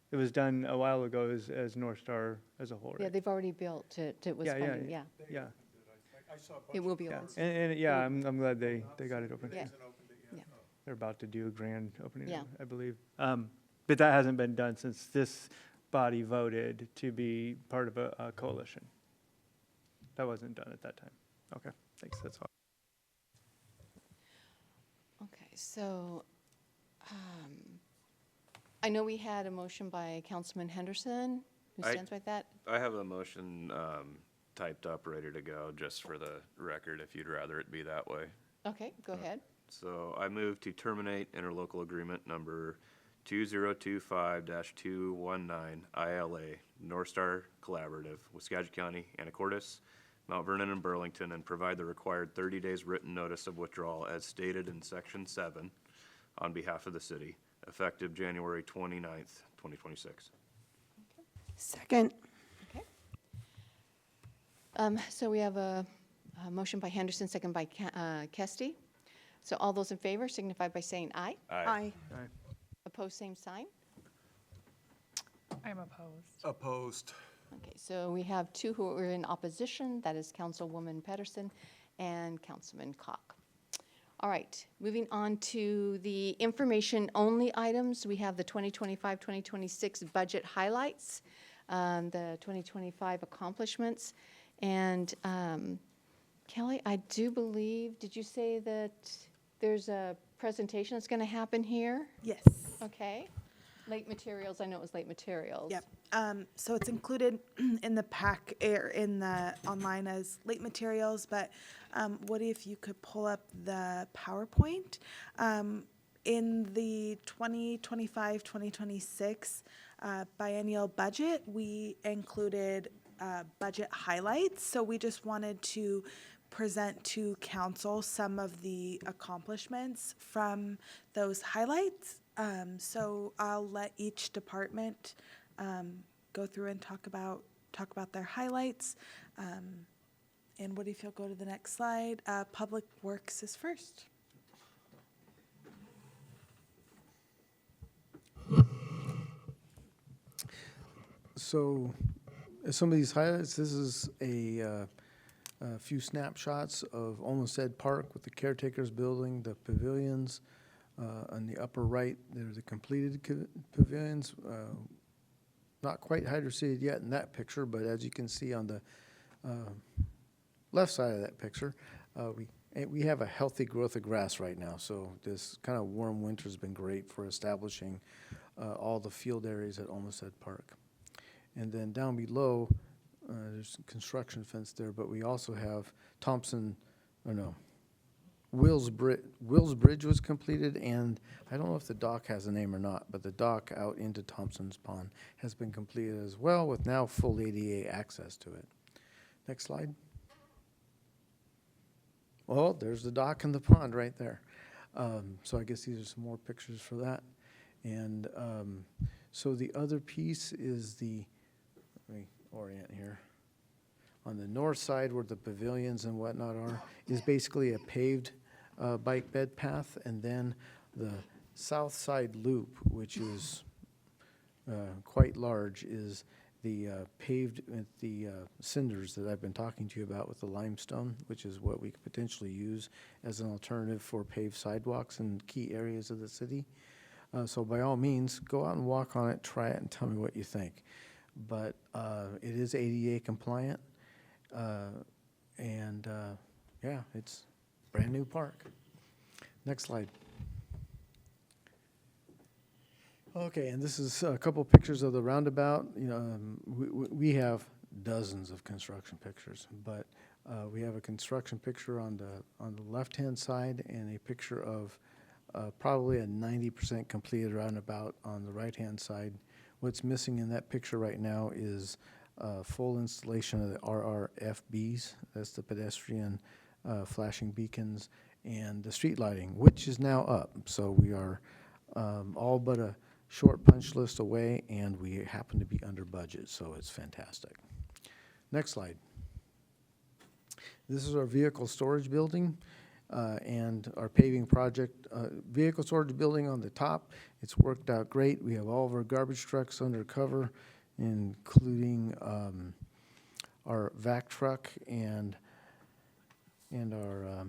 [SPEAKER 8] It was done a while ago as North Star as a whole, right?
[SPEAKER 1] Yeah, they've already built it, it was funding, yeah.
[SPEAKER 8] Yeah.
[SPEAKER 1] It will be
[SPEAKER 8] Yeah,
[SPEAKER 1] open.
[SPEAKER 8] and yeah, I'm glad they got it open.
[SPEAKER 1] Yeah. Yeah.
[SPEAKER 8] They're about to do a grand opening,
[SPEAKER 1] Yeah.
[SPEAKER 8] I believe. But that hasn't been done since this body voted to be part of a coalition. That wasn't done at that time. Okay, thanks, that's all.
[SPEAKER 1] Okay, so, I know we had a motion by Councilman Henderson, who stands by that.
[SPEAKER 4] I have a motion typed up, ready to go, just for the record, if you'd rather it be that way.
[SPEAKER 1] Okay, go ahead.
[SPEAKER 4] So I move to terminate interlocal agreement number 2025-219 ILA, North Star Collaborative with Skagit County, Anacortes, Mount Vernon, and Burlington, and provide the required 30 days written notice of withdrawal as stated in Section 7 on behalf of the city, effective January 29th, 2026.
[SPEAKER 3] Second.
[SPEAKER 1] Okay. So we have a motion by Henderson, second by Kesty. So all those in favor signify by saying aye.
[SPEAKER 3] Aye.
[SPEAKER 1] Opposed, same sign.
[SPEAKER 11] I'm opposed.
[SPEAKER 2] Opposed.
[SPEAKER 1] Okay, so we have two who are in opposition. That is Councilwoman Pedersen and Councilman Koch. All right, moving on to the information-only items. We have the 2025-2026 budget highlights, the 2025 accomplishments. And Kelly, I do believe, did you say that there's a presentation that's going to happen here?
[SPEAKER 6] Yes.
[SPEAKER 1] Okay. Late materials, I know it was late materials.
[SPEAKER 6] Yep. So it's included in the pack, or in the online as late materials, but what if you could pull up the PowerPoint? In the 2025-2026 biennial budget, we included budget highlights. So we just wanted to present to council some of the accomplishments from those highlights. So I'll let each department go through and talk about their highlights. And what if you'll go to the next slide? Public Works is first.
[SPEAKER 7] So, some of these highlights, this is a few snapshots of Olmsted Park with the caretakers building, the pavilions. On the upper right, there's the completed pavilions. Not quite hydro-seeded yet in that picture, but as you can see on the left side of that picture, we have a healthy growth of grass right now. So this kind of warm winter has been great for establishing all the field areas at Olmsted Park. And then down below, there's some construction fence there, but we also have Will's Bridge was completed, and I don't know if the dock has a name or not, but the dock out into Thompson's Pond has been completed as well, with now full ADA access to it. Next slide. Well, there's the dock and the pond right there. So I guess these are some more pictures for that. And so the other piece is let me orient here. On the north side where the pavilions and whatnot are, is basically a paved bike bed path. And then the south side loop, which is quite large, is the paved with the cinders that I've been talking to you about with the limestone, which is what we could potentially use as an alternative for paved sidewalks in key areas of the city. So by all means, go out and walk on it, try it, and tell me what you think. But it is ADA compliant, and yeah, it's a brand new park. Next slide. Okay, and this is a couple pictures of the roundabout. You know, we have dozens of construction pictures, but we have a construction picture on the left-hand side and a picture of probably a 90% completed roundabout on the right-hand side. What's missing in that picture right now is full installation of the RRFBs. That's the pedestrian flashing beacons and the street lighting, which is now up. So we are all but a short punch list away, and we happen to be under budget, so it's fantastic. Next slide. This is our vehicle storage building and our paving project. Vehicle storage building on the top, it's worked out great. We have all of our garbage trucks under cover, including our vac truck and our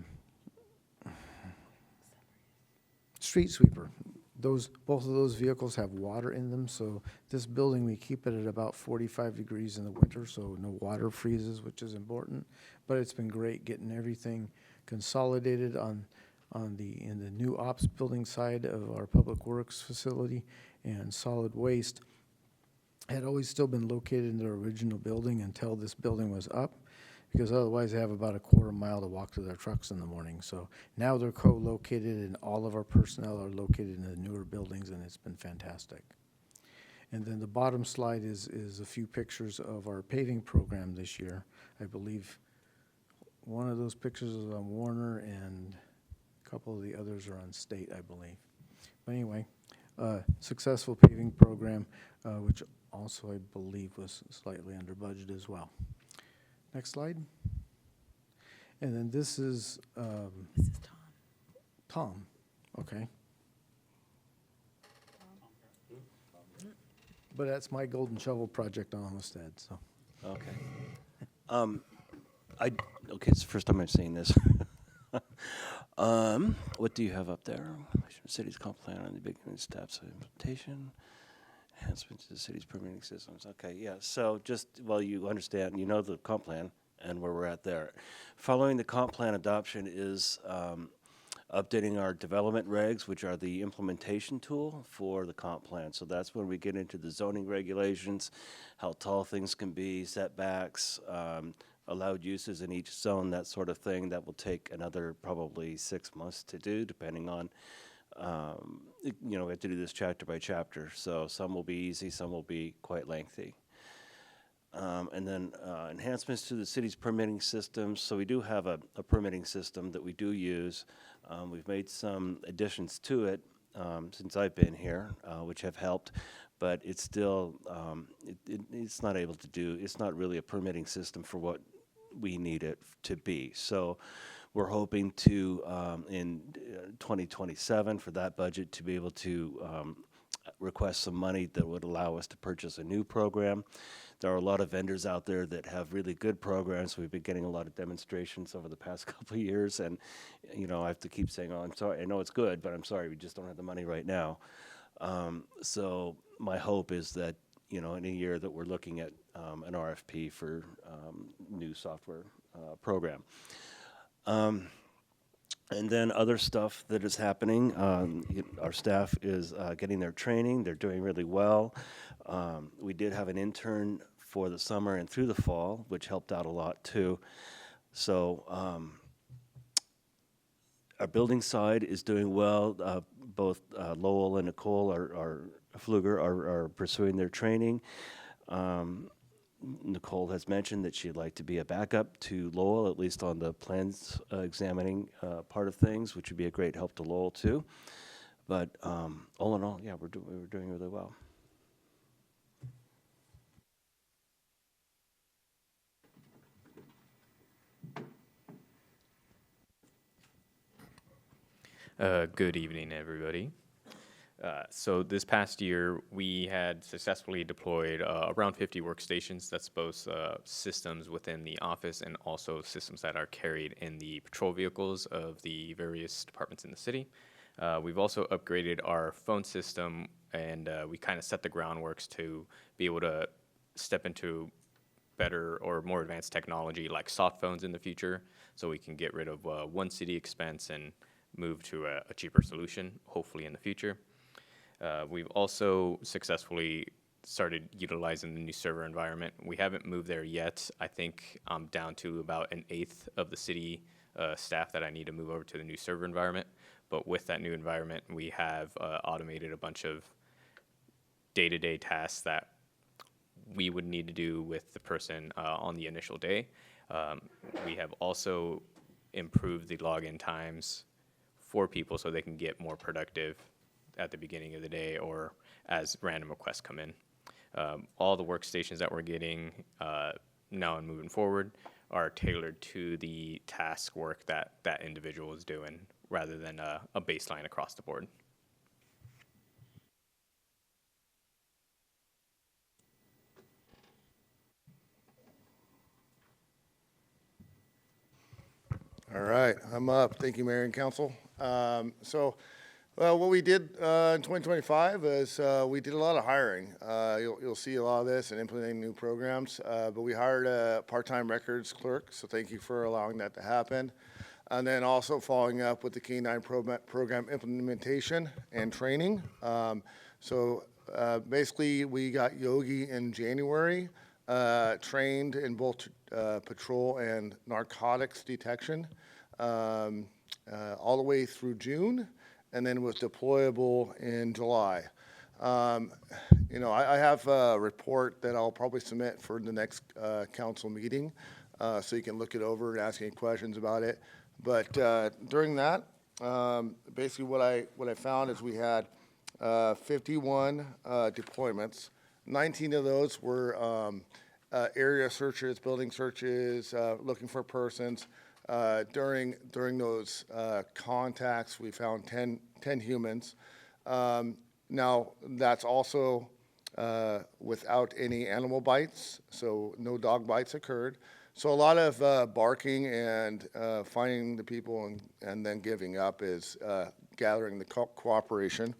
[SPEAKER 7] street sweeper. Both of those vehicles have water in them, so this building, we keep it at about 45 degrees in the winter, so no water freezes, which is important. But it's been great getting everything consolidated in the new ops building side of our public works facility, and solid waste had always still been located in their original building until this building was up, because otherwise they have about a quarter mile to walk to their trucks in the morning. So now they're co-located, and all of our personnel are located in the newer buildings, and it's been fantastic. And then the bottom slide is a few pictures of our paving program this year. I believe one of those pictures is on Warner, and a couple of the others are on State, I believe. But anyway, successful paving program, which also I believe was slightly under budget as well. Next slide. And then this is Tom. Okay. But that's my golden shovel project on Homestead, so.
[SPEAKER 15] Okay. Okay, it's the first time I've seen this. What do you have up there? City's comp plan on the big steps of implementation, enhancements to the city's permitting systems. Okay, yeah, so just while you understand, you know the comp plan and where we're at there. Following the comp plan adoption is updating our development regs, which are the implementation tool for the comp plan. So that's when we get into the zoning regulations, how tall things can be, setbacks, allowed uses in each zone, that sort of thing. That will take another probably 6 months to do, depending on, we have to do this chapter by chapter. So some will be easy, some will be quite lengthy. And then enhancements to the city's permitting systems. So we do have a permitting system that we do use. We've made some additions to it since I've been here, which have helped, but it's still, it's not able to do, it's not really a permitting system for what we need it to be. So we're hoping to, in 2027, for that budget to be able to request some money that would allow us to purchase a new program. There are a lot of vendors out there that have really good programs. We've been getting a lot of demonstrations over the past couple of years, and I have to keep saying, oh, I'm sorry, I know it's good, but I'm sorry, we just don't have the money right now. So my hope is that, in a year that we're looking at an RFP for new software program. And then other stuff that is happening, our staff is getting their training. They're doing really well. We did have an intern for the summer and through the fall, which helped out a lot too. So our building side is doing well. Both Lowell and Nicole Pfluger are pursuing their training. Nicole has mentioned that she'd like to be a backup to Lowell, at least on the plans examining part of things, which would be a great help to Lowell too. But all in all, yeah, we're doing really well.
[SPEAKER 14] Good evening, everybody. So this past year, we had successfully deployed around 50 workstations. That's both systems within the office and also systems that are carried in the patrol vehicles of the various departments in the city. We've also upgraded our phone system, and we kind of set the groundworks to be able to step into better or more advanced technology like soft phones in the future, so we can get rid of one city expense and move to a cheaper solution, hopefully in the future. We've also successfully started utilizing the new server environment. We haven't moved there yet. I think I'm down to about 1/8 of the city staff that I need to move over to the new server environment. But with that new environment, we have automated a bunch of day-to-day tasks that we would need to do with the person on the initial day. We have also improved the login times for people so they can get more productive at the beginning of the day or as random requests come in. All the workstations that we're getting now and moving forward are tailored to the task work that that individual is doing rather than a baseline across the board.
[SPEAKER 17] All right, I'm up. Thank you, Mayor and Council. What we did in 2025 is we did a lot of hiring. You'll see a lot of this and implementing new programs, but we hired a part-time records clerk, so thank you for allowing that to happen. And then also following up with the K-9 program implementation and training. Basically, we got Yogi in January, trained in both patrol and narcotics detection all the way through June, and then was deployable in July. I have a report that I'll probably submit for the next council meeting, so you can look it over and ask any questions about it. But during that, basically what I found is we had 51 deployments. 19 of those were area searches, building searches, looking for persons. During those contacts, we found 10 humans. Now, that's also without any animal bites, so no dog bites occurred. So a lot of barking and finding the people and then giving up is gathering the cooperation.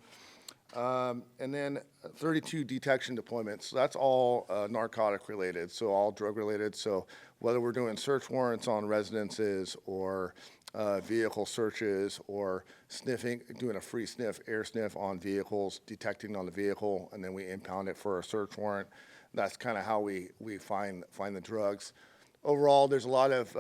[SPEAKER 17] And then 32 detection deployments. So that's all narcotic related, so all drug related. So whether we're doing search warrants on residences or vehicle searches or sniffing, doing a free sniff, air sniff on vehicles, detecting on the vehicle, and then we impound it for a search warrant. That's kind of how we find the drugs. Overall, there's a lot of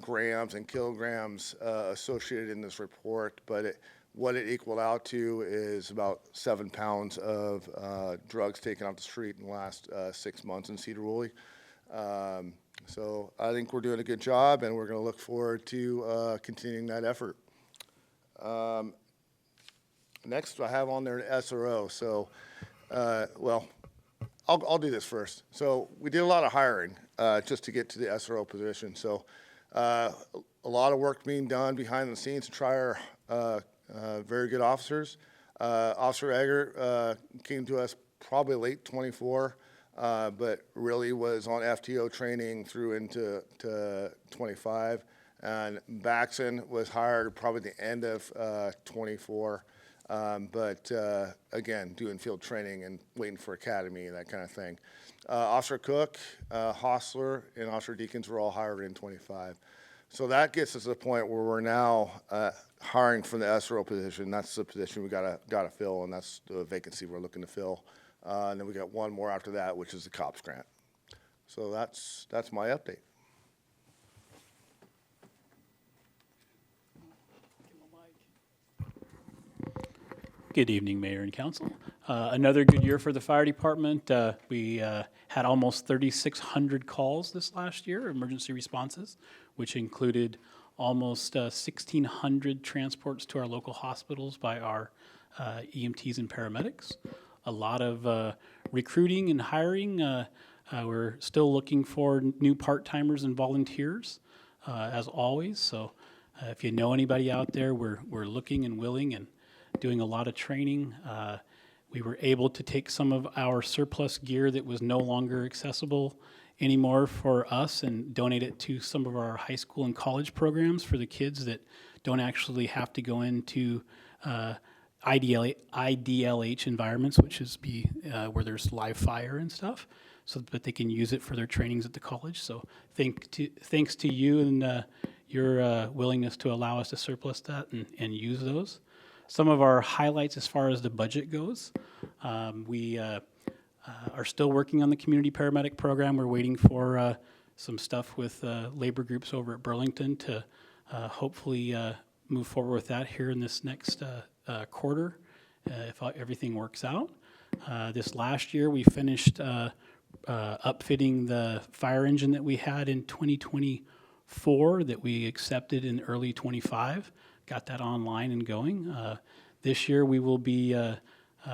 [SPEAKER 17] grams and kilograms associated in this report, but what it equaled out to is about 7 pounds of drugs taken off the street in the last 6 months in Sedro-Woolley. So I think we're doing a good job, and we're going to look forward to continuing that effort. Next, I have on there the SRO. So, I'll do this first. So we did a lot of hiring just to get to the SRO position. So a lot of work being done behind the scenes to try our very good officers. Officer Egger came to us probably late 24, but really was on FTO training through into 25. And Baxon was hired probably the end of 24. But again, doing field training and waiting for academy and that kind of thing. Officer Cook, Hostler, and Officer Deacons were all hired in 25. So that gets us to the point where we're now hiring for the SRO position. That's the position we gotta fill, and that's the vacancy we're looking to fill. And then we got one more after that, which is the COPS grant. So that's my update.
[SPEAKER 18] Good evening, Mayor and Council.
[SPEAKER 5] Another good year for the fire department. We had almost 3,600 calls this last year, emergency responses, which included almost 1,600 transports to our local hospitals by our EMTs and paramedics. A lot of recruiting and hiring. We're still looking for new part-timers and volunteers, as always. So if you know anybody out there, we're looking and willing and doing a lot of training. We were able to take some of our surplus gear that was no longer accessible anymore for us and donate it to some of our high school and college programs for the kids that don't actually have to go into IDLH environments, which is where there's live fire and stuff, so that they can use it for their trainings at the college. So thanks to you and your willingness to allow us to surplus that and use those. Some of our highlights as far as the budget goes, we are still working on the community paramedic program. We're waiting for some stuff with labor groups over at Burlington to hopefully move forward with that here in this next quarter, if everything works out. This last year, we finished upfitting the fire engine that we had in 2024 that we accepted in early 25. Got that online and going. This year, we will be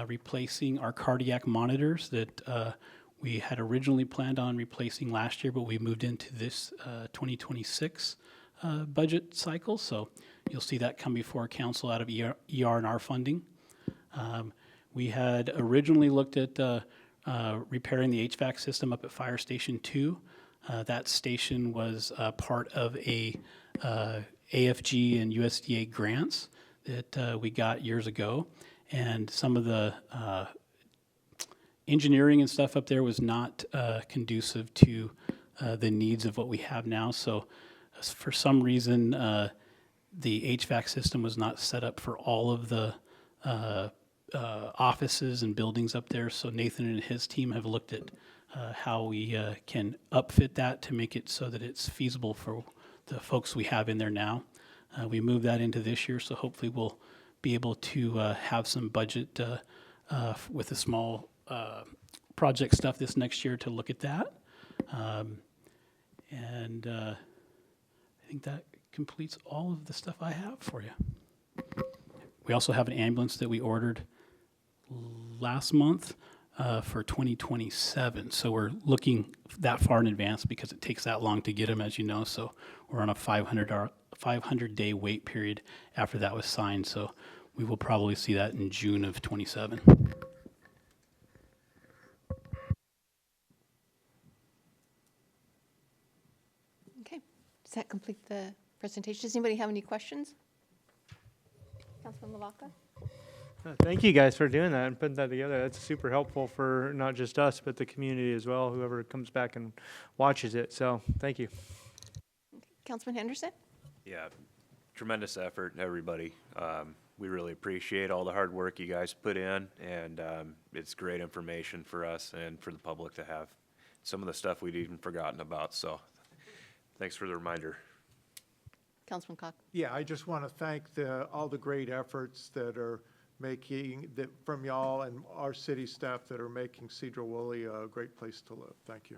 [SPEAKER 5] replacing our cardiac monitors that we had originally planned on replacing last year, but we moved into this 2026 budget cycle. So you'll see that come before council out of ER&R funding. We had originally looked at repairing the HVAC system up at Fire Station 2. That station was part of a AFG and USDA grants that we got years ago. And some of the engineering and stuff up there was not conducive to the needs of what we have now. So for some reason, the HVAC system was not set up for all of the offices and buildings up there. So Nathan and his team have looked at how we can upfit that to make it so that it's feasible for the folks we have in there now. We moved that into this year, so hopefully we'll be able to have some budget with the small project stuff this next year to look at that. And I think that completes all of the stuff I have for you. We also have an ambulance that we ordered last month for 2027. So we're looking that far in advance because it takes that long to get them, as you know. So we're on a 500-day wait period after that was signed. So we will probably see that in June of 27.
[SPEAKER 1] Okay, does that complete the presentation? Does anybody have any questions? Councilman Lavaca?
[SPEAKER 8] Thank you guys for doing that and putting that together. That's super helpful for not just us, but the community as well, whoever comes back and watches it. So thank you.
[SPEAKER 1] Councilman Henderson?
[SPEAKER 4] Yeah, tremendous effort, everybody. We really appreciate all the hard work you guys put in, and it's great information for us and for the public to have. Some of the stuff we'd even forgotten about, so thanks for the reminder.
[SPEAKER 1] Councilman Cock?
[SPEAKER 2] Yeah, I just want to thank all the great efforts that are making, that from y'all and our city staff that are making Sedro-Woolley a great place to live. Thank you.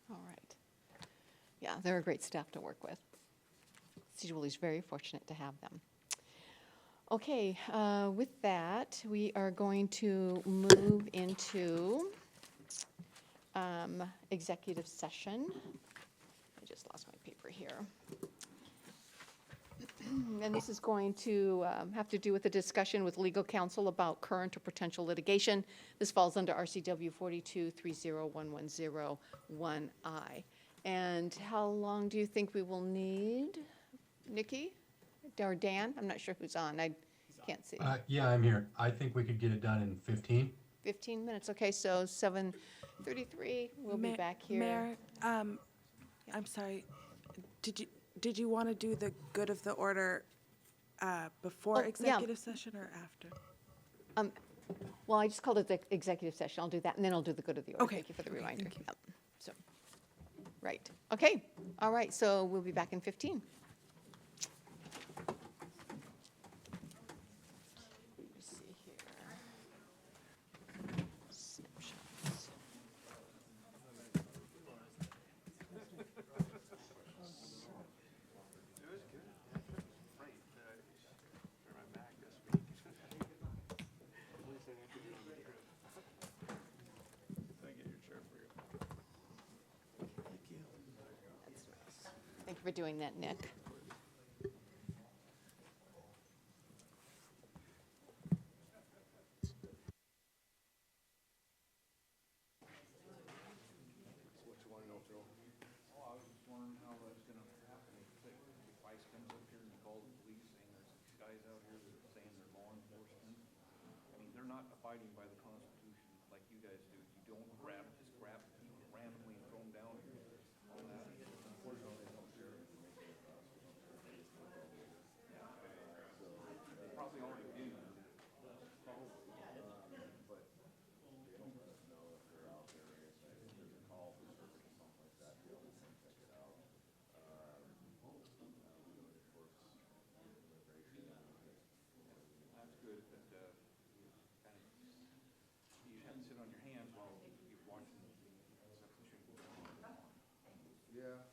[SPEAKER 1] All right. Yeah, they're a great staff to work with. Sedro-Woolley's very fortunate to have them. Okay, with that, we are going to move into executive session. I just lost my paper here. And this is going to have to do with a discussion with legal counsel about current or potential litigation. This falls under RCW 42-30110-1I. And how long do you think we will need? Nikki or Dan? I'm not sure who's on. I can't see.
[SPEAKER 18] Yeah, I'm here. I think we could get it done in 15.
[SPEAKER 1] 15 minutes. Okay, so 7:33. We'll be back here.
[SPEAKER 6] Mayor, I'm sorry. Did you want to do the good of the order before executive session or after?
[SPEAKER 1] Well, I just called it the executive session. I'll do that, and then I'll do the good of the order.
[SPEAKER 6] Okay.
[SPEAKER 1] Thank you for the reminder. Yep. So, right. Okay. All right. So we'll be back in 15. Let me see here. for doing that, Nick.
[SPEAKER 13] Abiding by the Constitution like you guys do. You don't just grab people randomly and throw them down here. All that. Unfortunately, they don't share information with us. They probably already do. Probably. But they don't let us know if they're out there. If there's a call for service or something like that, they'll come check it out. That's good, but kind of, you have to sit on your hands while you're watching stuff that shouldn't go on. Yeah,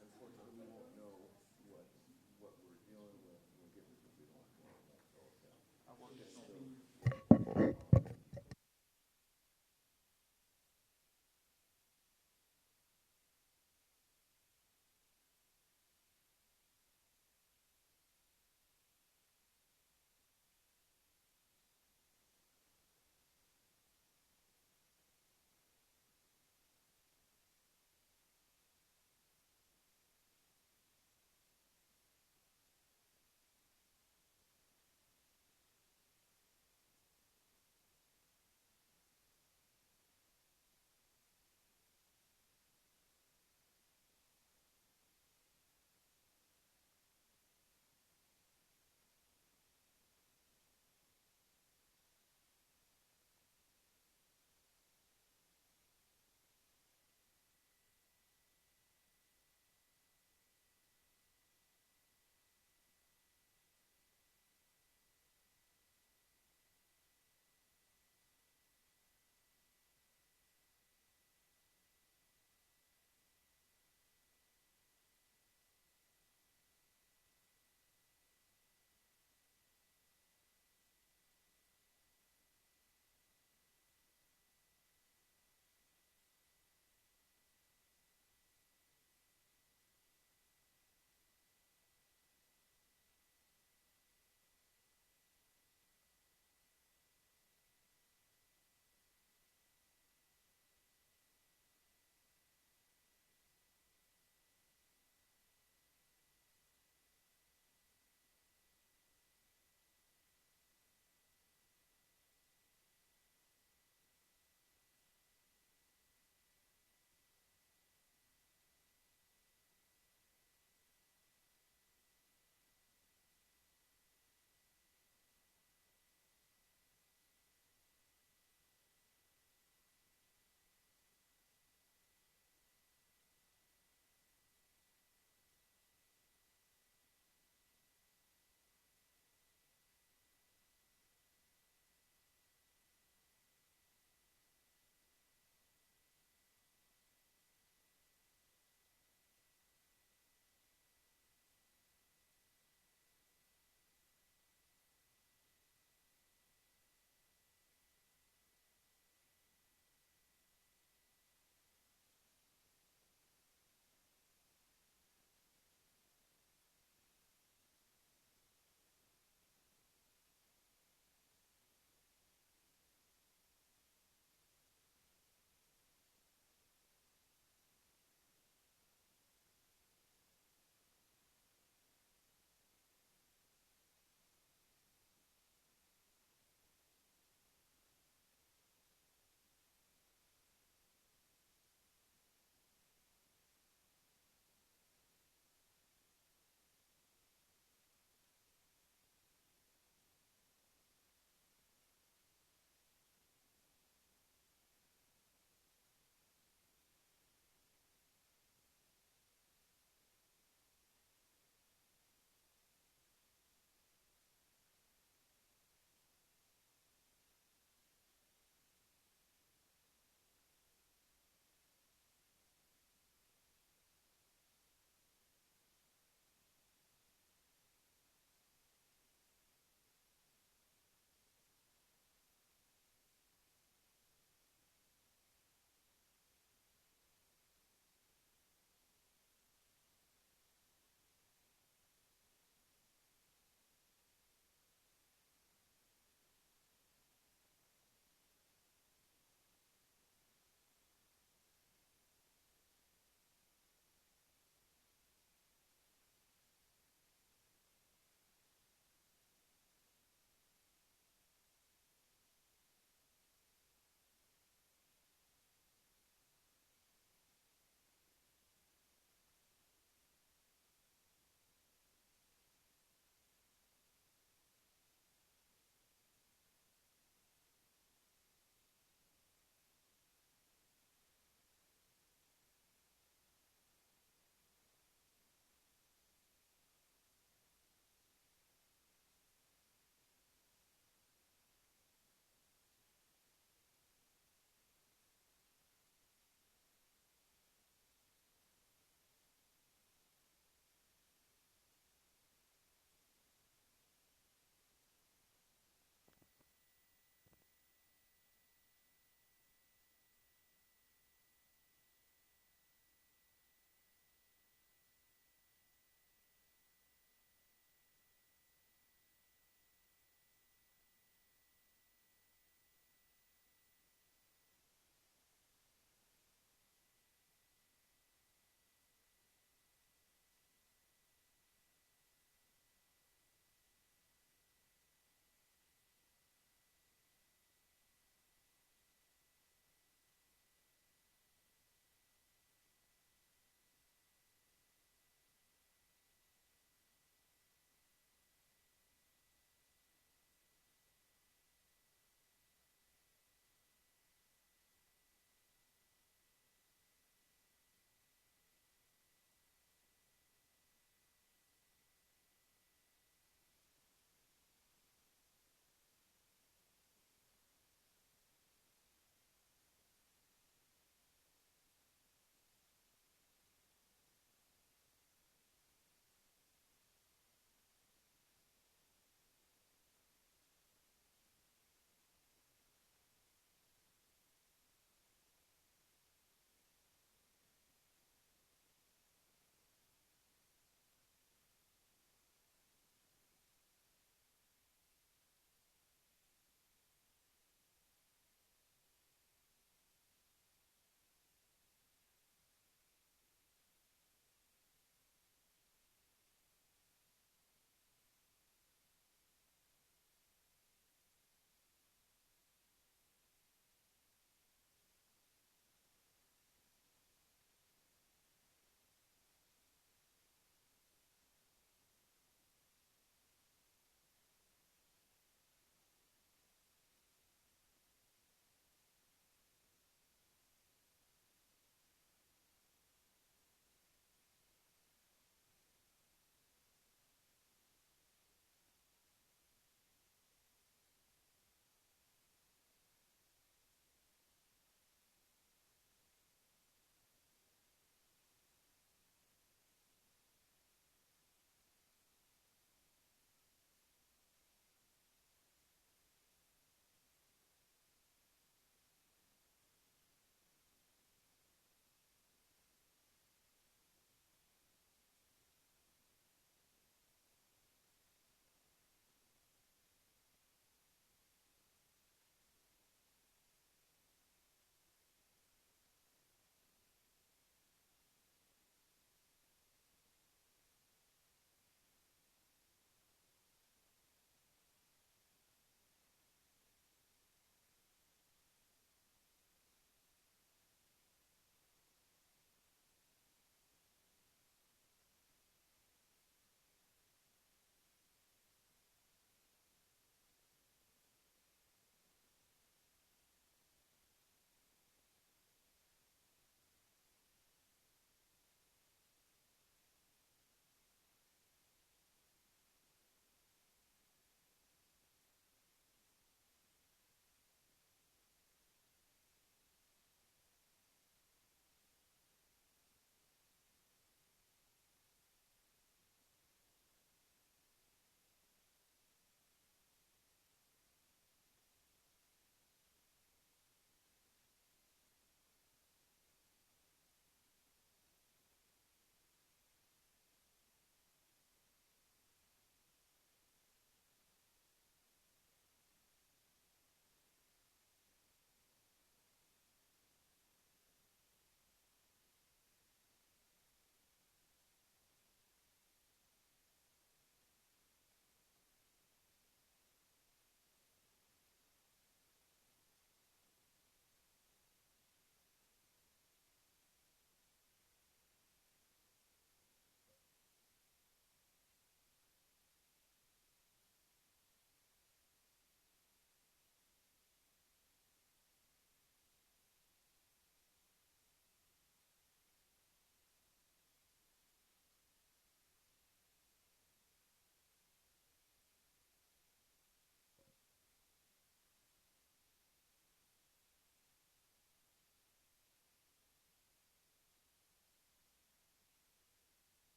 [SPEAKER 13] unfortunately, we won't know what we're dealing with when we get to the don't know. I worked at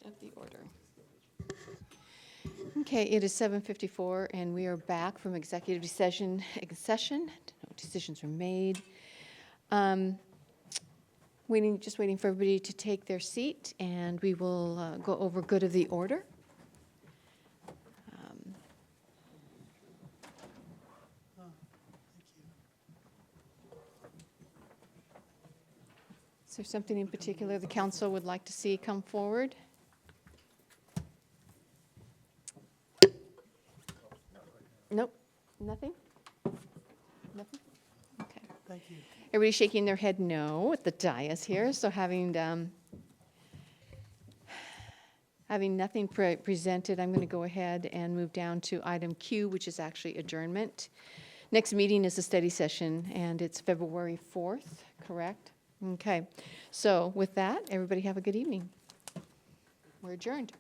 [SPEAKER 1] of the order. Okay, it is 7:54, and we are back from executive session. No decisions were made. Just waiting for everybody to take their seat, and we will go over good of the order. Is there something in particular the council would like to see come forward? Nope, nothing? Nothing? Okay.
[SPEAKER 10] Thank you.
[SPEAKER 1] Everybody's shaking their head no at the dais here, so having nothing presented, I'm going to go ahead and move down to item Q, which is actually adjournment. Next meeting is a study session, and it's February 4th, correct? Okay, so with that, everybody have a good evening. We're adjourned.